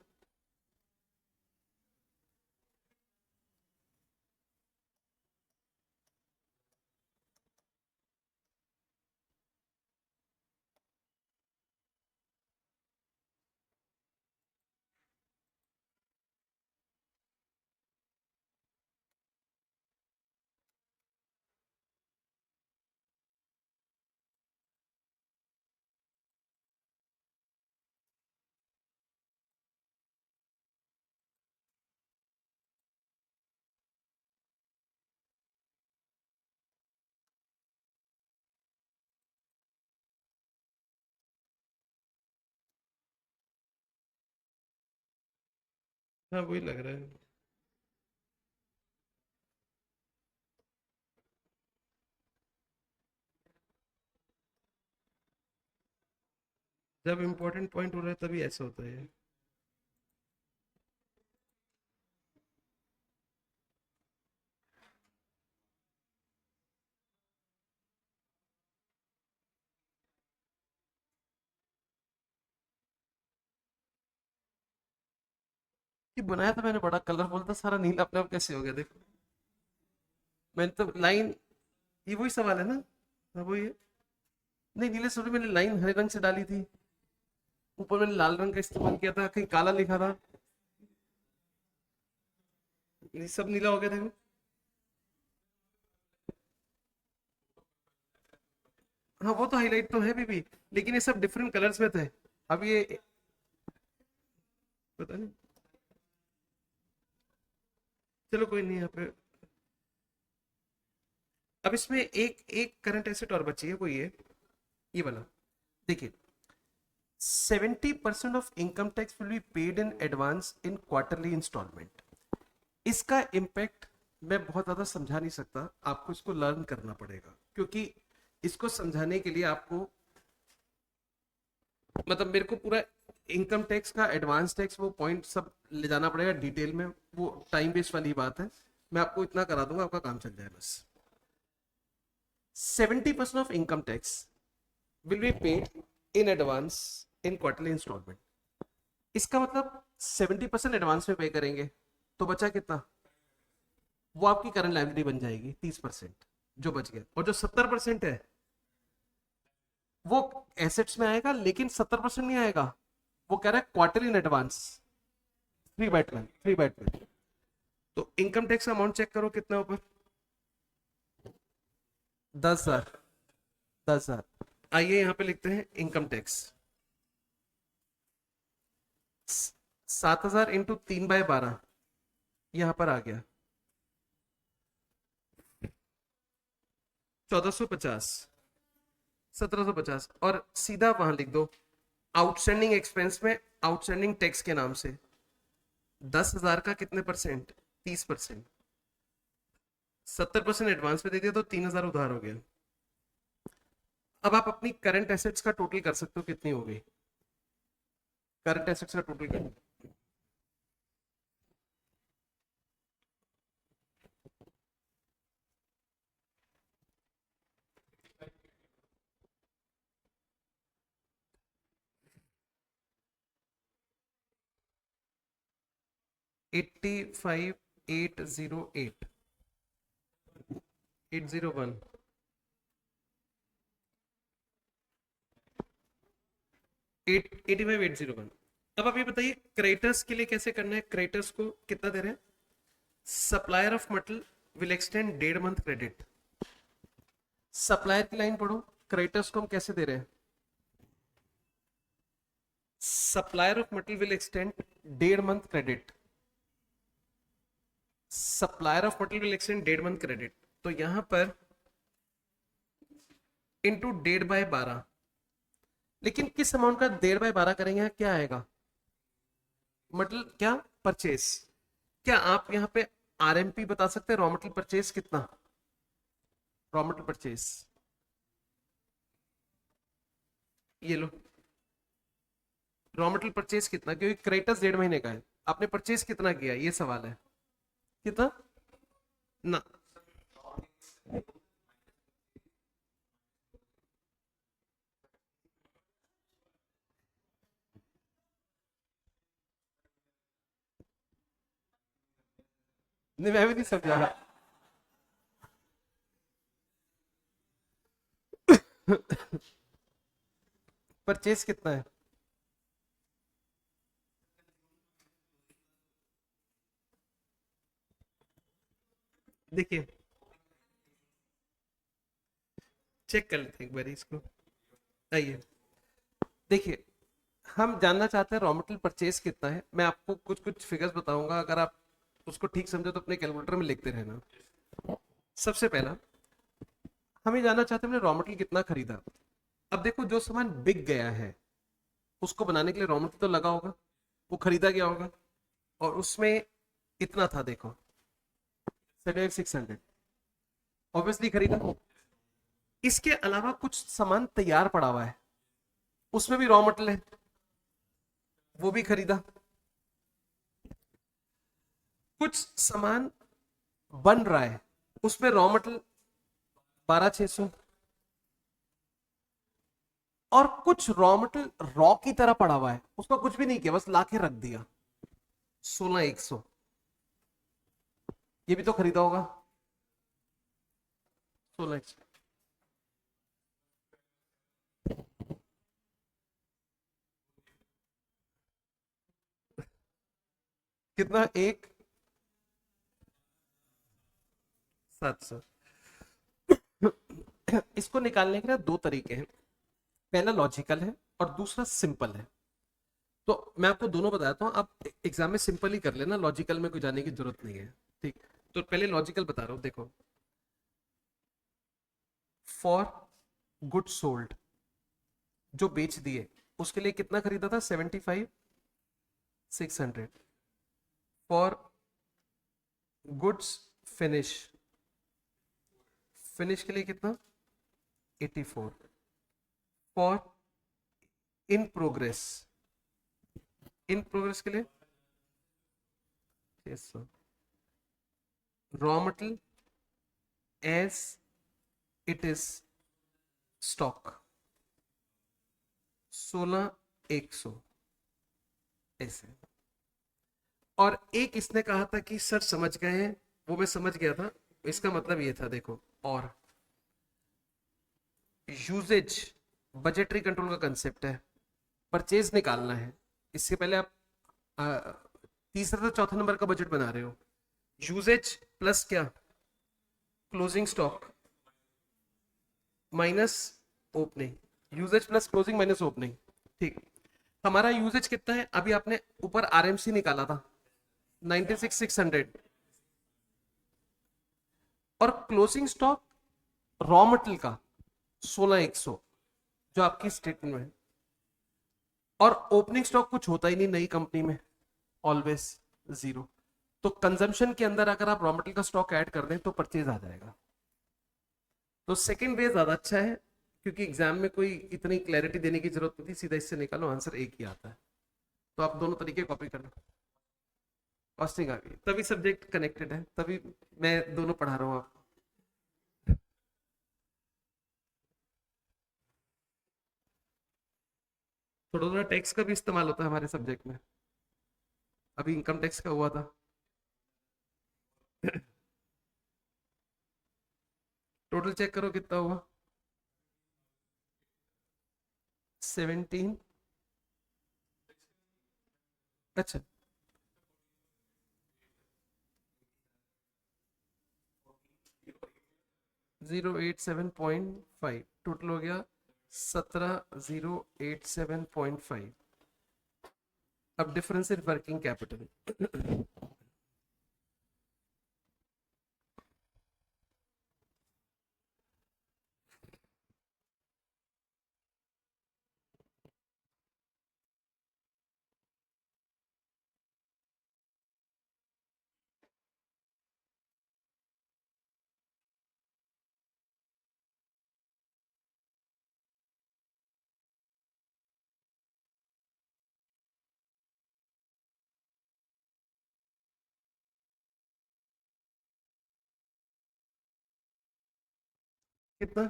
हाँ वही लग रहा है। जब इंपॉर्टेंट पॉइंट हो रहा है तभी ऐसा होता है। ये बनाया था मैंने, बड़ा कलरफुल था, सारा नीला अपने आप कैसे हो गया देखो। मैंने तो लाइन, ये वही सवाल है ना? हाँ वही है। नहीं, नीले सूर्य मैंने लाइन हरे रंग से डाली थी, ऊपर मैंने लाल रंग का इस्तेमाल किया था, कहीं काला लिखा था, ये सब नीला हो गया देखो। हाँ वो तो हाईलाइट तो है भी, लेकिन ये सब डिफरेंट कलर्स में थे। अब ये पता नहीं, चलो कोई नहीं यहाँ पे। अब इसमें एक एक करंट एसेट और बची है, कोई ये वाला। देखिए, 70% of income tax will be paid in advance in quarterly instalment. इसका इम्पैक्ट मैं बहुत ज्यादा समझा नहीं सकता, आपको इसको लर्न करना पड़ेगा, क्योंकि इसको समझाने के लिए आपको, मतलब मेरे को पूरा इनकम टैक्स का एडवांस टैक्स वो पॉइंट सब ले जाना पड़ेगा डिटेल में, वो टाइम वेस्ट वाली बात है। मैं आपको इतना करा दूंगा, आपका काम चल जाए बस। 70% of income tax will be paid in advance in quarterly instalment. इसका मतलब 70% एडवांस में पे करेंगे, तो बचा कितना? वो आपकी करंट लायबिलिटी बन जाएगी 30% जो बच गया, और जो 70% है वो एसेट्स में आएगा, लेकिन 70% नहीं आएगा, वो कह रहा है क्वार्टर इन एडवांस। 3/12, 3/12। तो इनकम टैक्स अमाउंट चेक करो कितना ऊपर, 10,000, 10,000। आइए यहाँ पे लिखते हैं इनकम टैक्स, 7,000 इंटू 3/12 यहां पर आ गया 1450, 1750, और सीधा वहां लिख दो आउटस्टैंडिंग एक्सपेंस में, आउटस्टैंडिंग टैक्स के नाम से 10,000 का कितने परसेंट? 30%। 70% एडवांस में दे दिया तो 3,000 उधार हो गया। अब आप अपनी करंट एसेट्स का टोटल कर सकते हो, कितनी हो गई करंट एसेट्स का टोटल कर। Eighty five, 808, 801, 85,801। अब आप ये बताइए क्रेडिटर्स के लिए कैसे करना है, क्रेडिटर्स को कितना दे रहे हैं? Supplier of material will extend 1.5 month credit. Supplier की लाइन पढ़ो, क्रेडिटर्स को हम कैसे दे रहे हैं? Supplier of material will extend 1.5 month credit. Supplier of material will extend 1.5 month credit, तो यहां पर इंटू 1.5/12। लेकिन किस अमाउंट का 1.5/12 करेंगे, क्या आएगा? मटेरियल क्या? परचेस। क्या आप यहाँ पे आरएमपी बता सकते हैं, रॉ मटेरियल परचेस कितना? रॉ मटेरियल परचेस ये लो, रॉ मटेरियल परचेस कितना, क्योंकि क्रेडिटर्स 1.5 महीने का है, आपने परचेस कितना किया ये सवाल है, कितना ना। नहीं मैं भी नहीं समझा रहा। परचेस कितना है? देखिए चेक कर लेते हैं एक बार इसको। आइए देखिए, हम जानना चाहते हैं रॉ मटेरियल परचेस कितना है। मैं आपको कुछ कुछ फिगर्स बताऊंगा, अगर आप उसको ठीक समझो तो अपने कैलकुलेटर में लिखते रहना। सबसे पहला हमें जानना चाहते हैं हमने रॉ मटेरियल कितना खरीदा। अब देखो जो सामान बिक गया है उसको बनाने के लिए रॉ मटेरियल तो लगा होगा, वो खरीदा गया होगा, और उसमें इतना था, देखो 7,600, ऑब्वियसली खरीदा। इसके अलावा कुछ सामान तैयार पड़ा हुआ है, उसमें भी रॉ मटेरियल है, वो भी खरीदा। कुछ सामान बन रहा है, उसमें रॉ मटेरियल 12,600, और कुछ रॉ मटेरियल रॉ की तरह पड़ा हुआ है, उसका कुछ भी नहीं किया, बस लाके रख दिया, 16,100, ये भी तो खरीदा होगा। 16,100 कितना? 1,700। इसको निकालने के लिए दो तरीके हैं, पहला लॉजिकल है और दूसरा सिंपल है। तो मैं आपको दोनों बताता हूँ, आप एग्जाम में सिंपल ही कर लेना, लॉजिकल में कोई जाने की जरूरत नहीं है। ठीक, तो पहले लॉजिकल बता रहा हूँ, देखो। फॉर गुड सोल्ड, जो बेच दिए उसके लिए कितना खरीदा था, 75 600। फॉर गुड्स फिनिश, फिनिश के लिए कितना, 84। For in progress, in progress के लिए 600। Raw material as it is stock 16,100, ऐसे। और एक इसने कहा था कि सर समझ गए हैं, वो मैं समझ गया था, इसका मतलब ये था, देखो। और यूजेज बजटरी कंट्रोल का कंसेप्ट है, परचेज निकालना है, इससे पहले आप तीसरा तो चौथा नंबर का बजट बना रहे हो। यूजेज प्लस क्या, closing stock minus opening, uses plus closing minus opening. ठीक, हमारा यूजेज कितना है, अभी आपने ऊपर आरएमसी निकाला था 96,600, और क्लोजिंग स्टॉक रॉ मटेरियल का 16,100 जो आपकी स्टेटमेंट में है। और ओपनिंग स्टॉक कुछ होता ही नहीं नई कंपनी में, ऑलवेज जीरो। तो कंजम्पशन के अंदर अगर आप रॉ मटेरियल का स्टॉक ऐड कर दें तो परचेज आ जाएगा। तो सेकंड वे ज्यादा अच्छा है, क्योंकि एग्जाम में कोई इतनी क्लैरिटी देने की जरूरत नहीं थी, सीधा इससे निकालो, आंसर एक ही आता है। तो आप दोनों तरीके कॉपी करना। कॉस्टिंग आ गई, तभी सब्जेक्ट कनेक्टेड है, तभी मैं दोनों पढ़ा रहा हूँ आपको। थोड़ा थोड़ा टैक्स का भी इस्तेमाल होता है हमारे सब्जेक्ट में, अभी इनकम टैक्स का हुआ था। टोटल चेक करो कितना हुआ, 17। अच्छा, 087.5 टोटल हो गया 17,087.5। अब डिफरेंस इन वर्किंग कैपिटल। कितना,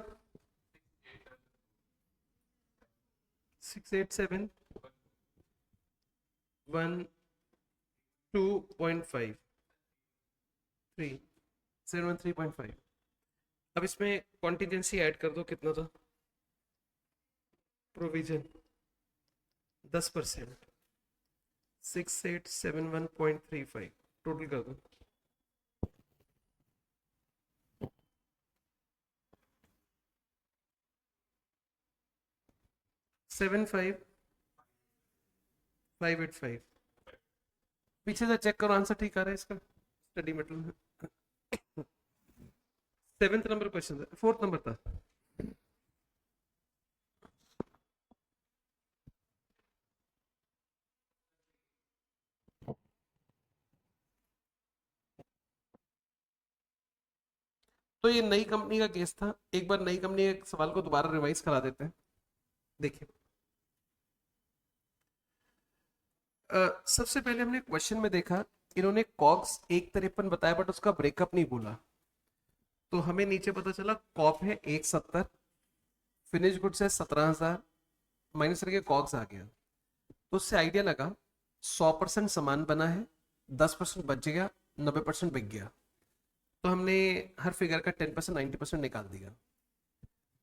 687.12.5, 3,013.5। अब इसमें कॉन्टिजेंसी ऐड कर दो, कितना था, प्रोविजन 10%, 6,871.35 टोटल कर दो। 7,585। पीछे से चेक करो, आंसर ठीक आ रहा है इसका, स्टडी मटेरियल में। 7th नंबर क्वेश्चन था, 4th नंबर था। तो ये नई कंपनी का केस था, एक बार नई कंपनी के सवाल को दोबारा रिवाइज करा देते हैं। देखिए, सबसे पहले हमने क्वेश्चन में देखा, इन्होंने कॉग्स 153 बताया बट उसका ब्रेकअप नहीं बोला। तो हमें नीचे पता चला कॉप है 170, फिनिश गुड्स है 17,000, माइनस करके कॉग्स आ गया। तो उससे आइडिया लगा 100% सामान बना है, 10% बच गया, 90% बिक गया। तो हमने हर फिगर का 10% 90% निकाल दिया,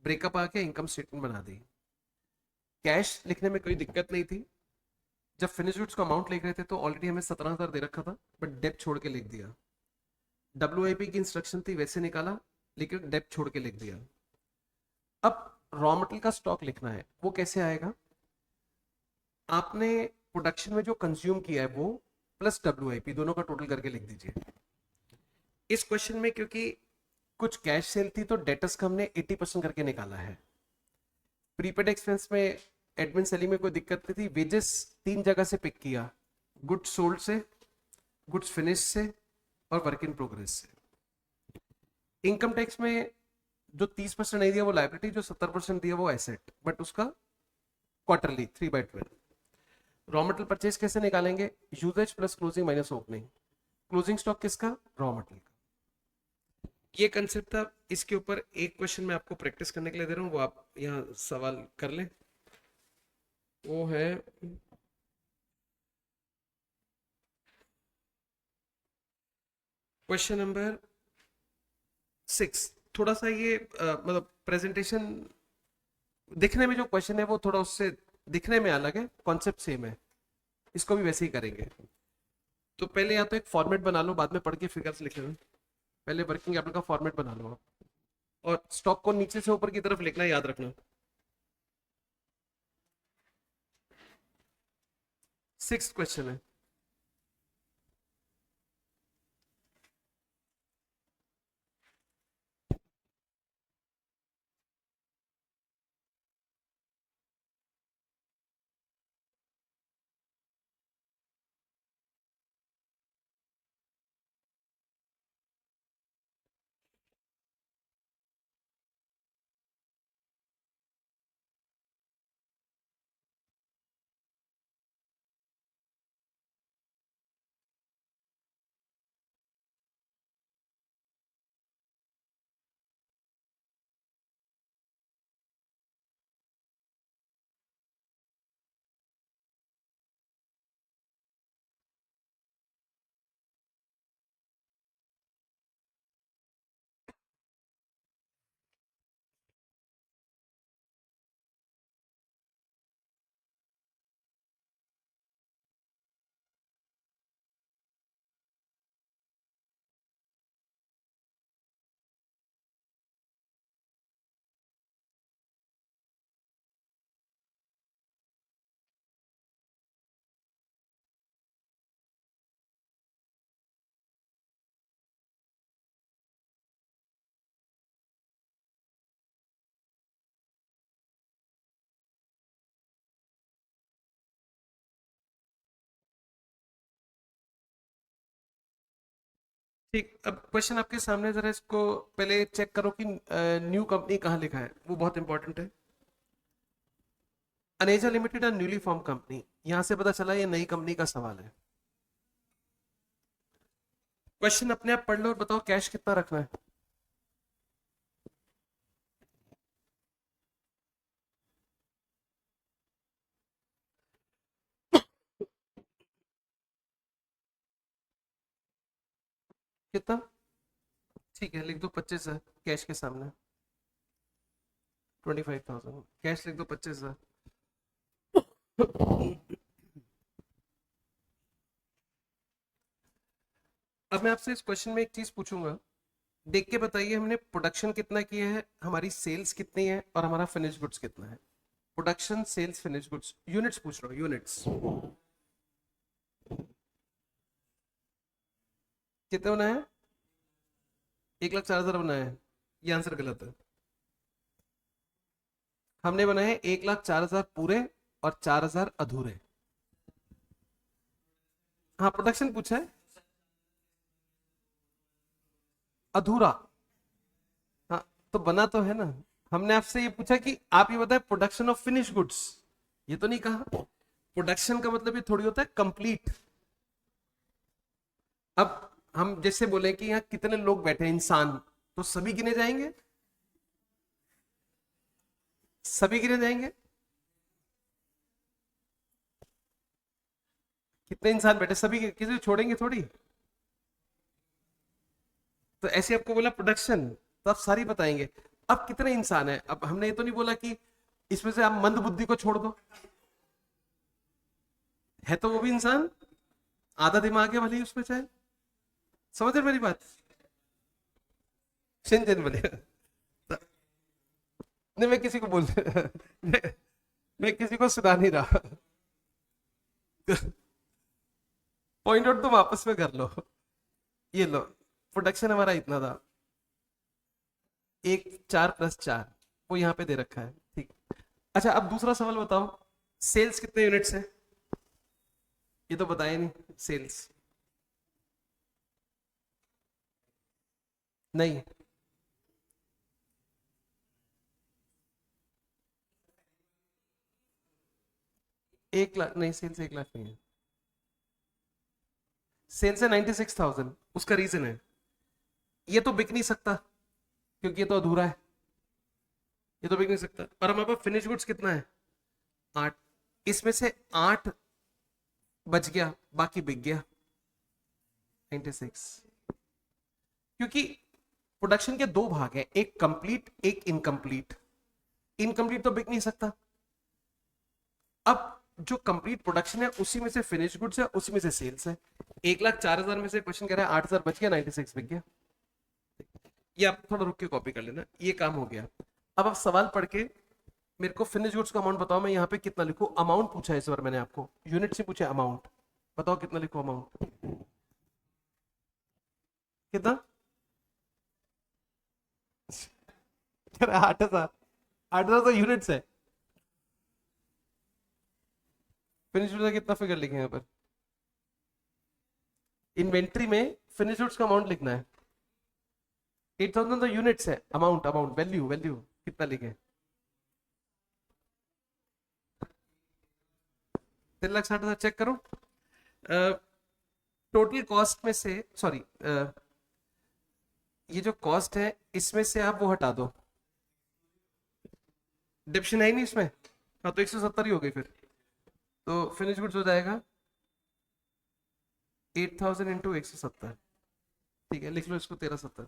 ब्रेकअप आके इनकम स्टेटमेंट बना दी। कैश लिखने में कोई दिक्कत नहीं थी, जब फिनिश गुड्स का अमाउंट लिख रहे थे तो ऑलरेडी हमें 17,000 दे रखा था, बट डेप छोड़ के लिख दिया। WIP की इंस्ट्रक्शन थी वैसे निकाला, लेकिन डेप छोड़ के लिख दिया। अब रॉ मटेरियल का स्टॉक लिखना है, वो कैसे आएगा? आपने प्रोडक्शन में जो कंज्यूम किया है वो प्लस WIP दोनों का टोटल करके लिख दीजिए। इस क्वेश्चन में क्योंकि कुछ कैश सेल थी तो डेटर्स का हमने 80% करके निकाला है। प्रीपेड एक्सपेंस में एडमिन सेलिंग में कोई दिक्कत नहीं थी। वेजेस 3 जगह से पिक किया, गुड्स सोल्ड से, गुड्स फिनिश से और वर्क इन प्रोग्रेस से। इनकम टैक्स में जो 30% नहीं दिया वो लायबिलिटी, जो 70% दिया वो एसेट, बट उसका क्वार्टरली 3/12। रॉ मटेरियल परचेज कैसे निकालेंगे? Uses plus closing minus opening. Closing stock किसका? रॉ मटेरियल का। ये कंसेप्ट था। इसके ऊपर एक क्वेश्चन मैं आपको प्रैक्टिस करने के लिए दे रहा हूँ, वो आप यहाँ सवाल कर लें। वो है क्वेश्चन नंबर 6। थोड़ा सा ये मतलब प्रेजेंटेशन दिखने में जो क्वेश्चन है वो थोड़ा उससे दिखने में अलग है, कॉन्सेप्ट सेम है। इसको भी वैसे ही करेंगे। तो पहले या तो एक फॉर्मेट बना लो, बाद में पढ़ के फिगर्स लिख लेना। पहले वर्किंग कैपिटल का फॉर्मेट बना लो आप, और स्टॉक को नीचे से ऊपर की तरफ लिखना, याद रखना। 6th क्वेश्चन है। ठीक, अब क्वेश्चन आपके सामने, जरा इसको पहले चेक करो कि न्यू कंपनी कहाँ लिखा है, वो बहुत इंपॉर्टेंट है। अनेजा लिमिटेड और न्यूली फॉर्म कंपनी, यहां से पता चला ये नई कंपनी का सवाल है। क्वेश्चन अपने आप पढ़ लो और बताओ कैश कितना रखना है। कितना? ठीक है, लिख दो 25,000 कैश के सामने। 25,000 कैश लिख दो, 25,000। अब मैं आपसे इस क्वेश्चन में एक चीज पूछूंगा, देख के बताइए हमने प्रोडक्शन कितना किया है, हमारी सेल्स कितनी है और हमारा फिनिश गुड्स कितना है। Production, sales, finish goods, units पूछ रहा हूँ, यूनिट्स कितने बनाए हैं? 1,04,000 बनाए हैं। ये आंसर गलत है। हमने बनाए 1,04,000 पूरे और 4,000 अधूरे। हाँ, प्रोडक्शन पूछा है, अधूरा। हाँ, तो बना तो है ना। हमने आपसे ये पूछा कि आप ये बताए प्रोडक्शन ऑफ फिनिश गुड्स, ये तो नहीं कहा। प्रोडक्शन का मतलब ये थोड़ी होता है कंप्लीट। अब हम जैसे बोले कि यहाँ कितने लोग बैठे हैं, इंसान, तो सभी गिने जाएंगे, सभी गिने जाएंगे। कितने इंसान बैठे, सभी किसी को छोड़ेंगे थोड़ी। तो ऐसे आपको बोला प्रोडक्शन, तो आप सारी बताएंगे। अब कितने इंसान है, अब हमने ये तो नहीं बोला कि इसमें से आप मंद बुद्धि को छोड़ दो, है तो वो भी इंसान, आधा दिमाग है भले ही उसमें चाहे। समझ रहे मेरी बात? शिनचैन बोले। नहीं मैं किसी को बोल मैं, मैं किसी को सुना नहीं रहा। पॉइंट आउट तुम आपस में कर लो। ये लो, प्रोडक्शन हमारा इतना था, एक 4+4, वो यहाँ पे दे रखा है, ठीक। अच्छा अब दूसरा सवाल बताओ, सेल्स कितने यूनिट्स है? ये तो बताया नहीं सेल्स। नहीं, 1 लाख नहीं, सेल्स 1 लाख नहीं है। सेल्स है 96,000। उसका रीजन है, ये तो बिक नहीं सकता क्योंकि ये तो अधूरा है, ये तो बिक नहीं सकता। और हमारे पास फिनिश गुड्स कितना है? 8। इसमें से 8 बच गया, बाकी बिक गया 96। क्योंकि प्रोडक्शन के दो भाग हैं, एक कंप्लीट एक इनकम्प्लीट। इनकम्प्लीट तो बिक नहीं सकता। अब जो कंप्लीट प्रोडक्शन है उसी में से फिनिश गुड्स है, उसी में से सेल्स है। 1,04,000 में से क्वेश्चन कह रहा है 8,000 बच गया, 96 बिक गया। ये आप थोड़ा रुक के कॉपी कर लेना, ये काम हो गया। अब आप सवाल पढ़ के मेरे को फिनिश गुड्स का अमाउंट बताओ, मैं यहाँ पे कितना लिखूं? अमाउंट पूछा है इस बार मैंने आपको, यूनिट से पूछा अमाउंट, बताओ कितना लिखो अमाउंट? कितना? 8,000। 8,000 तो यूनिट्स है। फिनिश गुड्स का कितना फिगर लिखे यहाँ पर? इन्वेंट्री में फिनिश गुड्स का अमाउंट लिखना है। 8,000 तो यूनिट्स है, अमाउंट अमाउंट वैल्यू वैल्यू कितना लिखे? 3,60,000 चेक करो। टोटल कॉस्ट में से, सॉरी, ये जो कॉस्ट है इसमें से आप वो हटा दो, डिप्शन है ही नहीं इसमें। हाँ तो 170 ही हो गई फिर। तो फिनिश गुड्स हो जाएगा 8,000 इंटू 170। ठीक है, लिख लो इसको 1370।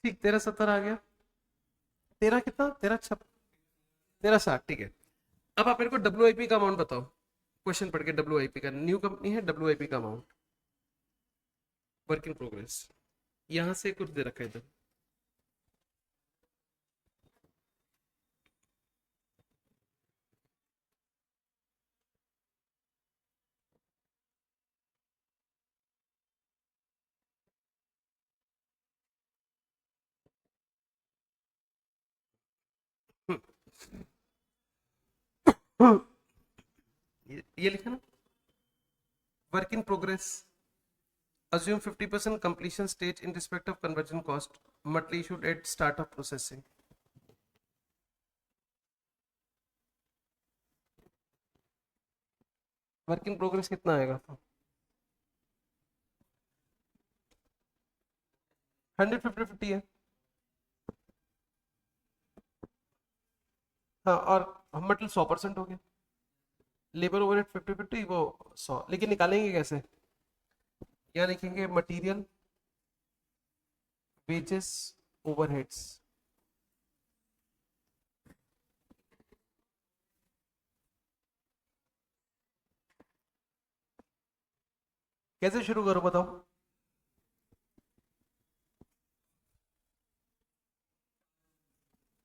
ठीक, 1370 आ गया। 13 कितना? 1360, ठीक है। अब आप मेरे को WIP का अमाउंट बताओ, क्वेश्चन पढ़ के। WIP का, न्यू कंपनी है, WIP का अमाउंट, वर्क इन प्रोग्रेस, यहां से कुछ दे रखा है इधर। ये लिखा ना, work in progress, assume 50% completion stage in respect of conversion cost, material issued at start of processing। Work in progress कितना आएगा? 100 50 50 है। हाँ, और मटेरियल 100% हो गया, लेबर ओवरहेड 50 50, वो 100। लेकिन निकालेंगे कैसे? यहाँ लिखेंगे मटेरियल, वेजेस, ओवरहेड्स। कैसे शुरू करो बताओ?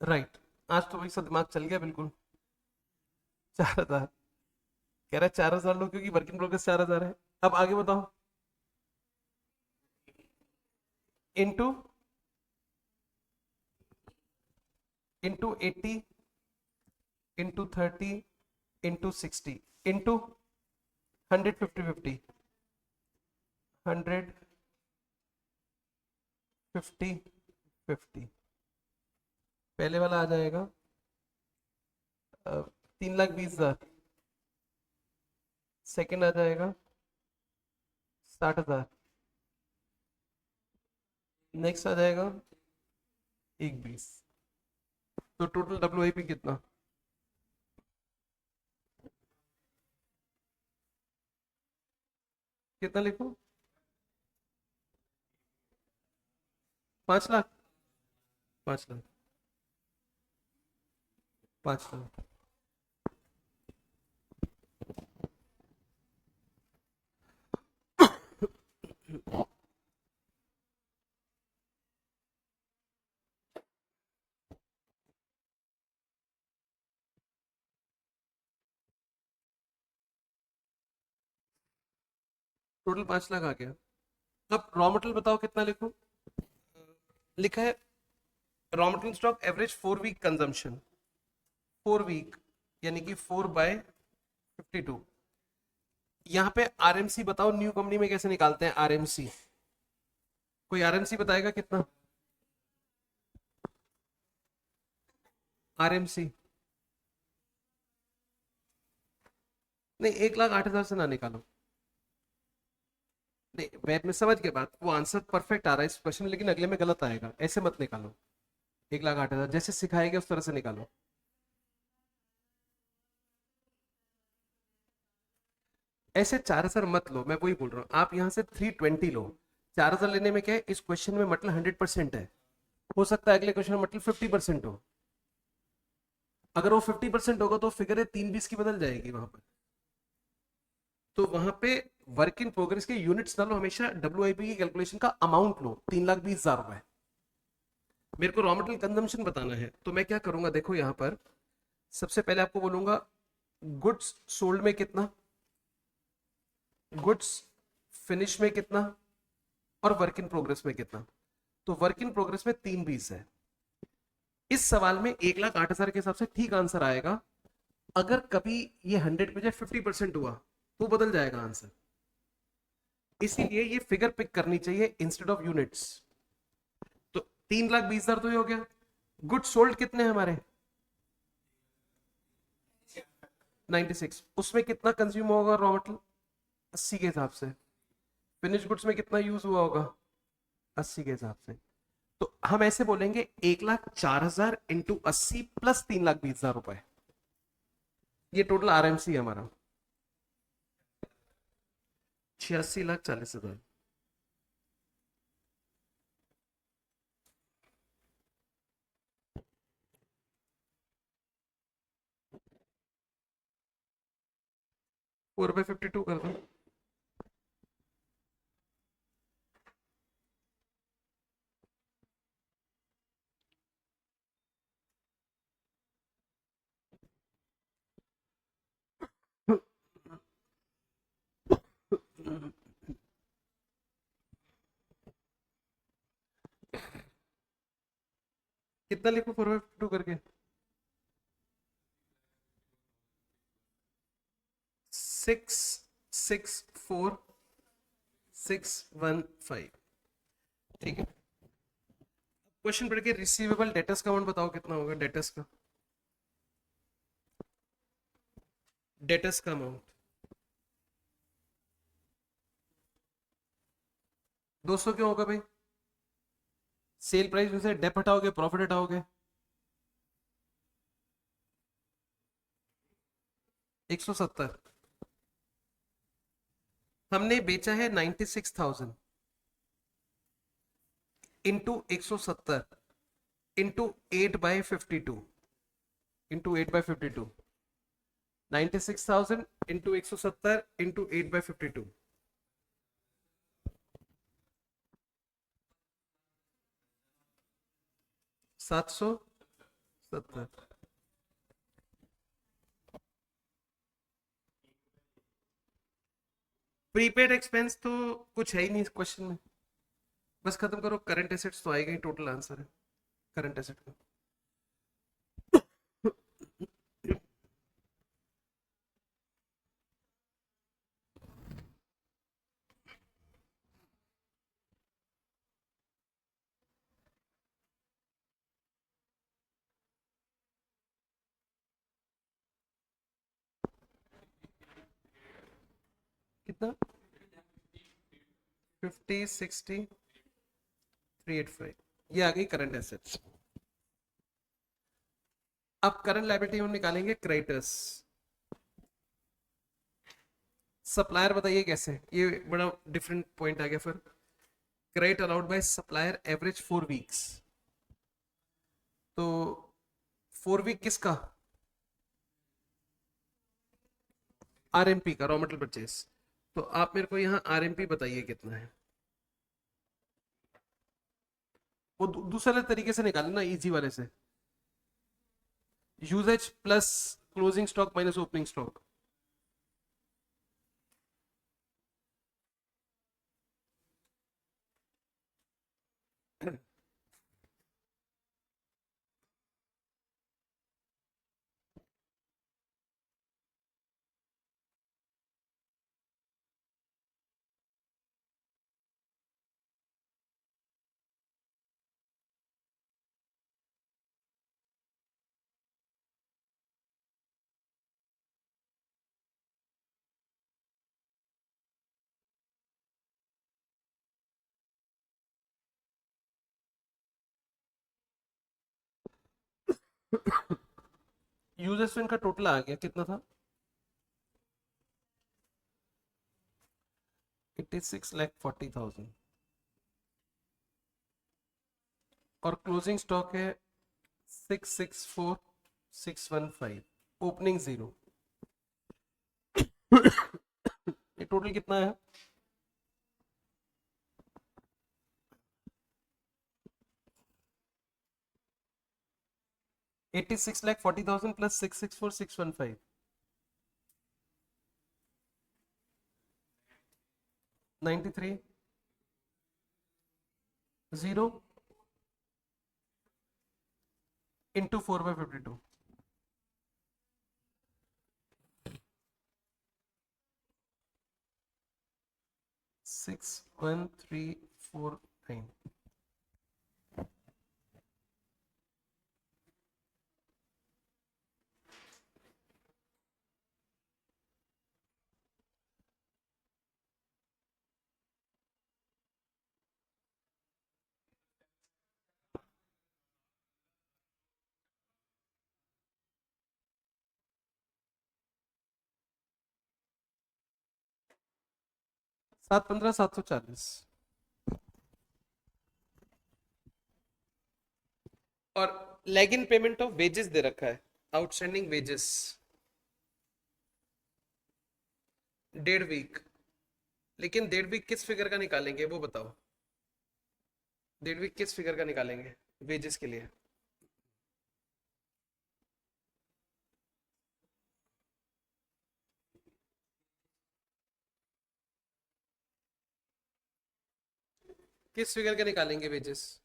राइट, आज तो भाई सब दिमाग चल गया बिल्कुल। 4,000 कह रहा है, 4,000 लो क्योंकि वर्क इन प्रोग्रेस 4,000 है। अब आगे बताओ। Into into 80 into 30 into 60 into 100 50 50। 100 50 50। पहले वाला आ जाएगा 3,20,000। सेकंड आ जाएगा 60,000। नेक्स्ट आ जाएगा 1,20। तो टोटल WIP कितना? कितना लिखूं? 5 लाख। 5 लाख। 5 लाख। टोटल 5 लाख आ गया। अब रॉ मटेरियल बताओ कितना लिखूं? लिखा है raw material stock average 4 week consumption, 4 week यानी कि 4/52। यहाँ पे आरएमसी बताओ, न्यू कंपनी में कैसे निकालते हैं आरएमसी? कोई आरएमसी बताएगा कितना? आरएमसी नहीं, 1,08,000 से ना निकालो। नहीं, मैं समझ के बात, वो आंसर परफेक्ट आ रहा है इस क्वेश्चन में, लेकिन अगले में गलत आएगा, ऐसे मत निकालो। 1,08,000 जैसे सिखाएगा उस तरह से निकालो। ऐसे 4,000 मत लो, मैं वही बोल रहा हूँ, आप यहाँ से 320 लो। 4,000 लेने में क्या है, इस क्वेश्चन में मतलब 100% है। हो सकता है अगले क्वेश्चन में मतलब 50% हो। अगर वो 50% होगा तो फिगर है 320 की बदल जाएगी वहां पर। तो वहां पे वर्क इन प्रोग्रेस के यूनिट्स ना लो, हमेशा डब्ल्यूआईपी की कैलकुलेशन का अमाउंट लो, 3,20,000 रुपए। मेरे को रॉ मटेरियल कंजम्पशन बताना है, तो मैं क्या करूंगा, देखो यहाँ पर सबसे पहले आपको बोलूंगा गुड्स सोल्ड में कितना, गुड्स फिनिश में कितना, और वर्क इन प्रोग्रेस में कितना। तो वर्क इन प्रोग्रेस में 320 है। इस सवाल में 1,08,000 के हिसाब से ठीक आंसर आएगा। अगर कभी ये 100 पे जाए 50% हुआ तो बदल जाएगा आंसर। इसीलिए ये फिगर पिक करनी चाहिए इंस्टेड ऑफ यूनिट्स। तो 3,20,000 तो ये हो गया। गुड सोल्ड कितने हैं हमारे? 96। उसमें कितना कंज्यूम होगा रॉ मटेरियल? 80 के हिसाब से। फिनिश गुड्स में कितना यूज हुआ होगा? 80 के हिसाब से। तो हम ऐसे बोलेंगे 1,04,000 इंटू 80 प्लस 3,20,000 रुपए। ये टोटल आरएमसी है हमारा, 86,40,000। ₹4.52 कर दो। कितना लिखो 4/52 करके? 6,646,115। ठीक है। क्वेश्चन पढ़ के रिसीवेबल डेटर्स का अमाउंट बताओ कितना होगा, डेटर्स का, डेटर्स का अमाउंट। 200 क्यों होगा भाई? सेल प्राइस में से डेप हटाओगे, प्रॉफिट हटाओगे। 170। हमने बेचा है 96,000 into 170 into 8/52, into 8/52। 96,000 into 170 into 8/52। 770। Prepaid expense तो कुछ है ही नहीं इस क्वेश्चन में। बस खत्म करो, करंट एसेट्स तो आएगा ही, टोटल आंसर है करंट एसेट का। कितना? 50, 60, 385। ये आ गई करंट एसेट्स। अब करंट लायबिलिटी हम निकालेंगे क्रेडिटर्स। सप्लायर बताइए कैसे, ये बड़ा डिफरेंट पॉइंट आ गया फिर। Credit allowed by supplier average 4 weeks, तो 4 वीक किसका? आरएमपी का, रॉ मटेरियल परचेस। तो आप मेरे को यहाँ आरएमपी बताइए कितना है। वो दूसरे तरीके से निकाले ना, इजी वाले से। Uses plus closing stock minus opening stock. Uses इनका टोटल आ गया कितना था? 86,40,000। और क्लोजिंग स्टॉक है 664,615। ओपनिंग 0। ये टोटल कितना है? 86,40,000 प्लस 664,615। 93 0 इंटू 4/52। 61349। 715,740। और lag in payment of wages दे रखा है, आउटस्टैंडिंग वेजेस 1.5 वीक। लेकिन 1.5 वीक किस फिगर का निकालेंगे वो बताओ। 1.5 वीक किस फिगर का निकालेंगे वेजेस के लिए? किस फिगर का निकालेंगे वेजेस?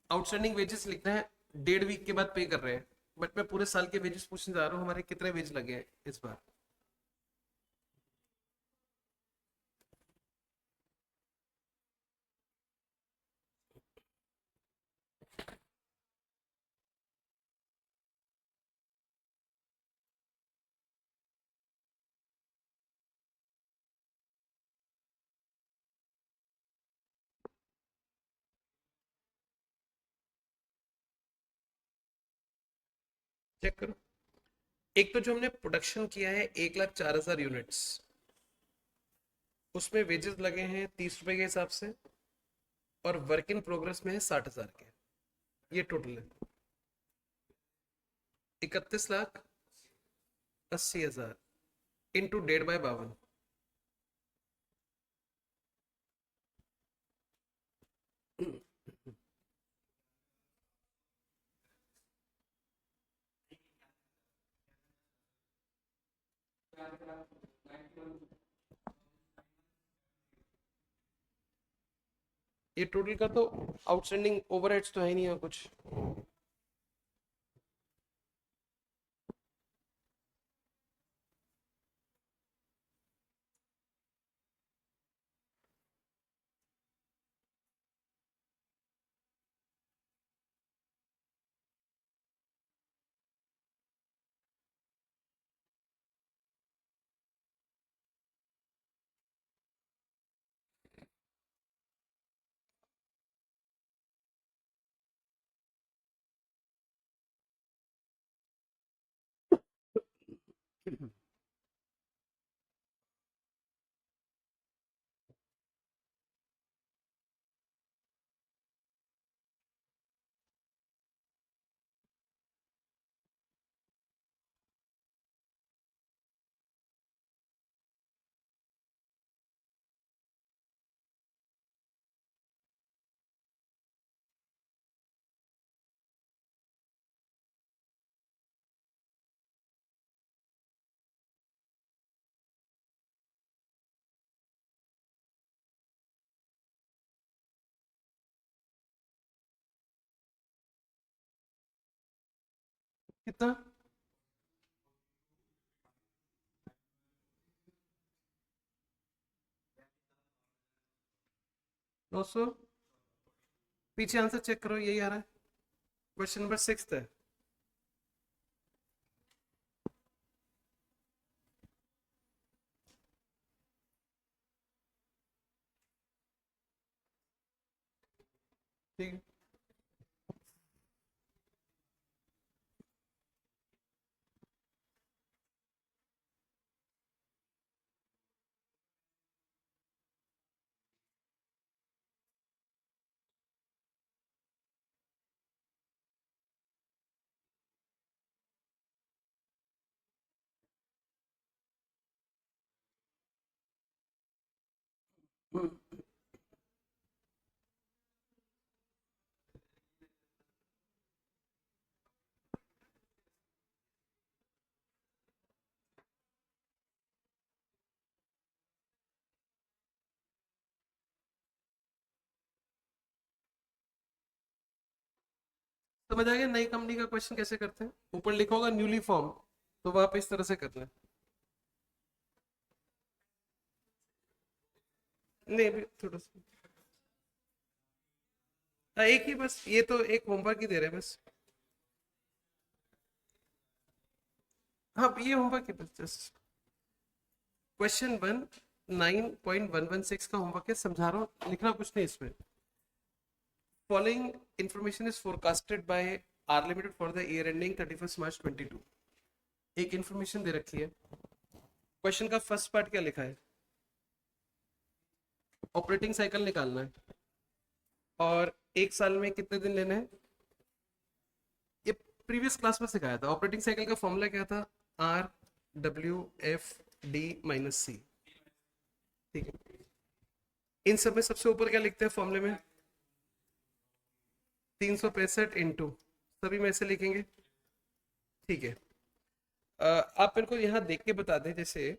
आउटस्टैंडिंग वेजेस लिखना है, 1.5 वीक के बाद पे कर रहे हैं। बट मैं पूरे साल के वेजेस पूछने जा रहा हूँ, हमारे कितने वेज लगे हैं इस बार। चेक करो। एक तो जो हमने प्रोडक्शन किया है 1,04,000 यूनिट्स, उसमें वेजेस लगे हैं 30 रुपए के हिसाब से, और वर्क इन प्रोग्रेस में है 60,000 के। ये टोटल है 31,80,000 इंटू 1.5/52। ये टोटल का तो आउटस्टैंडिंग ओवरहेड्स तो है ही नहीं है कुछ। कितना? 900। पीछे आंसर चेक करो, यही आ रहा है। क्वेश्चन नंबर 6 है। ठीक है। समझ आ गया नई कंपनी का क्वेश्चन कैसे करते हैं? ऊपर लिखा होगा न्यूली फॉर्म, तो वहां पे इस तरह से करना है। नहीं अभी थोड़ा सा, हाँ, एक ही बस, ये तो एक होमवर्क ही दे रहे हैं बस। हाँ ये होमवर्क ही बस, जस्ट क्वेश्चन 9.116 का होमवर्क है, समझा रहा हूँ, लिखना कुछ नहीं इसमें। Following information is forecasted by R limited for the year ending 31 March 22। एक इंफॉर्मेशन दे रखी है। क्वेश्चन का फर्स्ट पार्ट क्या लिखा है? ऑपरेटिंग साइकिल निकालना है, और एक साल में कितने दिन लेने हैं? ये प्रीवियस क्लास में सिखाया था। ऑपरेटिंग साइकिल का फॉर्मूला क्या था? RWFD-C। ठीक है, इन सब में सबसे ऊपर क्या लिखते हैं फॉर्मूले में? 365 इंटू, सभी में ऐसे लिखेंगे। ठीक है, आप मेरे को यहाँ देख के बता दें, जैसे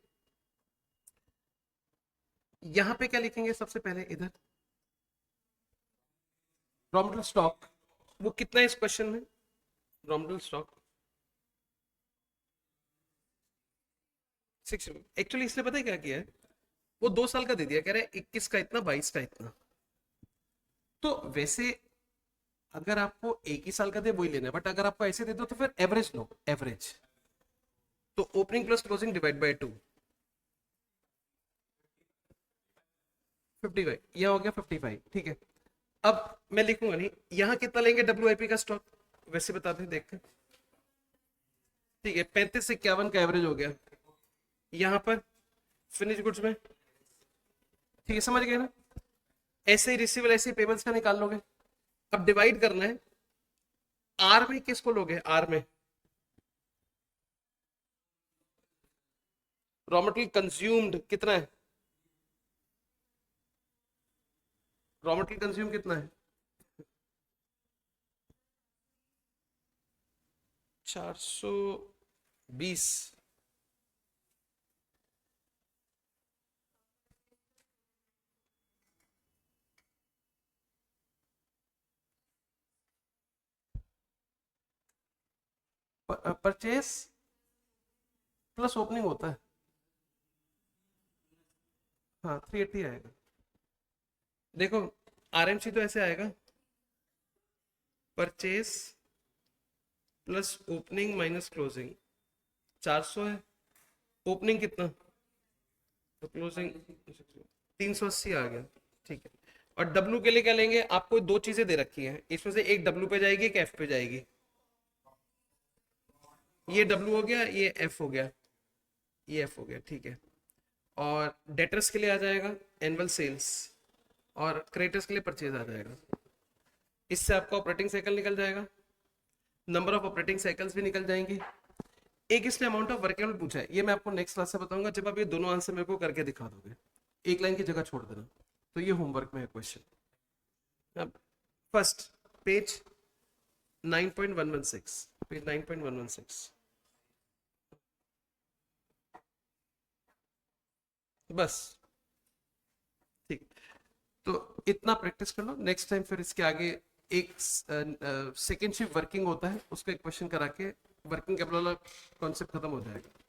यहाँ पे क्या लिखेंगे सबसे पहले? इधर रॉ मटेरियल स्टॉक, वो कितना है इस क्वेश्चन में? Raw material stock 6। एक्चुअली इसने पता है क्या किया है, वो 2 साल का दे दिया, कह रहे हैं 21 का इतना, 22 का इतना। तो वैसे अगर आपको एक ही साल का दे वही लेना है, बट अगर आपको ऐसे दे दो तो फिर एवरेज लो, एवरेज। तो opening plus closing divide by 2, 55, यह हो गया 55। ठीक है, अब मैं लिखूंगा नहीं, यहाँ कितना लेंगे WIP का स्टॉक, वैसे बता दें देख कर। ठीक है, 35 से 51 का एवरेज हो गया। यहाँ पर फिनिश गुड्स में, ठीक है, समझ गए ना? ऐसे ही रिसीवेबल, ऐसे ही पेबल्स का निकाल लोगे। अब डिवाइड करना है, आर में किसको लोगे? आर में रॉ मटेरियल कंज्यूम्ड कितना है? रॉ मटेरियल कंज्यूम कितना है? 420। परचेस प्लस ओपनिंग होता है, हाँ 380 आएगा। देखो RMC तो ऐसे आएगा, purchase plus opening minus closing, 400 है। ओपनिंग कितना? तो क्लोजिंग 380 आ गया। ठीक है, और W के लिए क्या लेंगे? आपको दो चीजें दे रखी हैं, इसमें से एक W पे जाएगी, एक F पे जाएगी। ये W हो गया, ये F हो गया, ये F हो गया। ठीक है, और डेटर्स के लिए आ जाएगा एनुअल सेल्स, और क्रेडिटर्स के लिए परचेज आ जाएगा। इससे आपका ऑपरेटिंग साइकिल निकल जाएगा, नंबर ऑफ ऑपरेटिंग साइकिल्स भी निकल जाएंगी। एक इसने अमाउंट ऑफ वर्केबल पूछा है, ये मैं आपको नेक्स्ट क्लास से बताऊंगा, जब आप ये दोनों आंसर मेरे को करके दिखा दोगे, एक लाइन की जगह छोड़ देना। तो ये होमवर्क में है क्वेश्चन। अब फर्स्ट पेज 9.116, पेज 9.116, बस। ठीक, तो इतना प्रैक्टिस कर लो, नेक्स्ट टाइम फिर इसके आगे एक सेकेंड शिफ्ट वर्किंग होता है, उसका एक क्वेश्चन करा के वर्किंग कैपिटल वाला कॉन्सेप्ट खत्म हो जाएगा।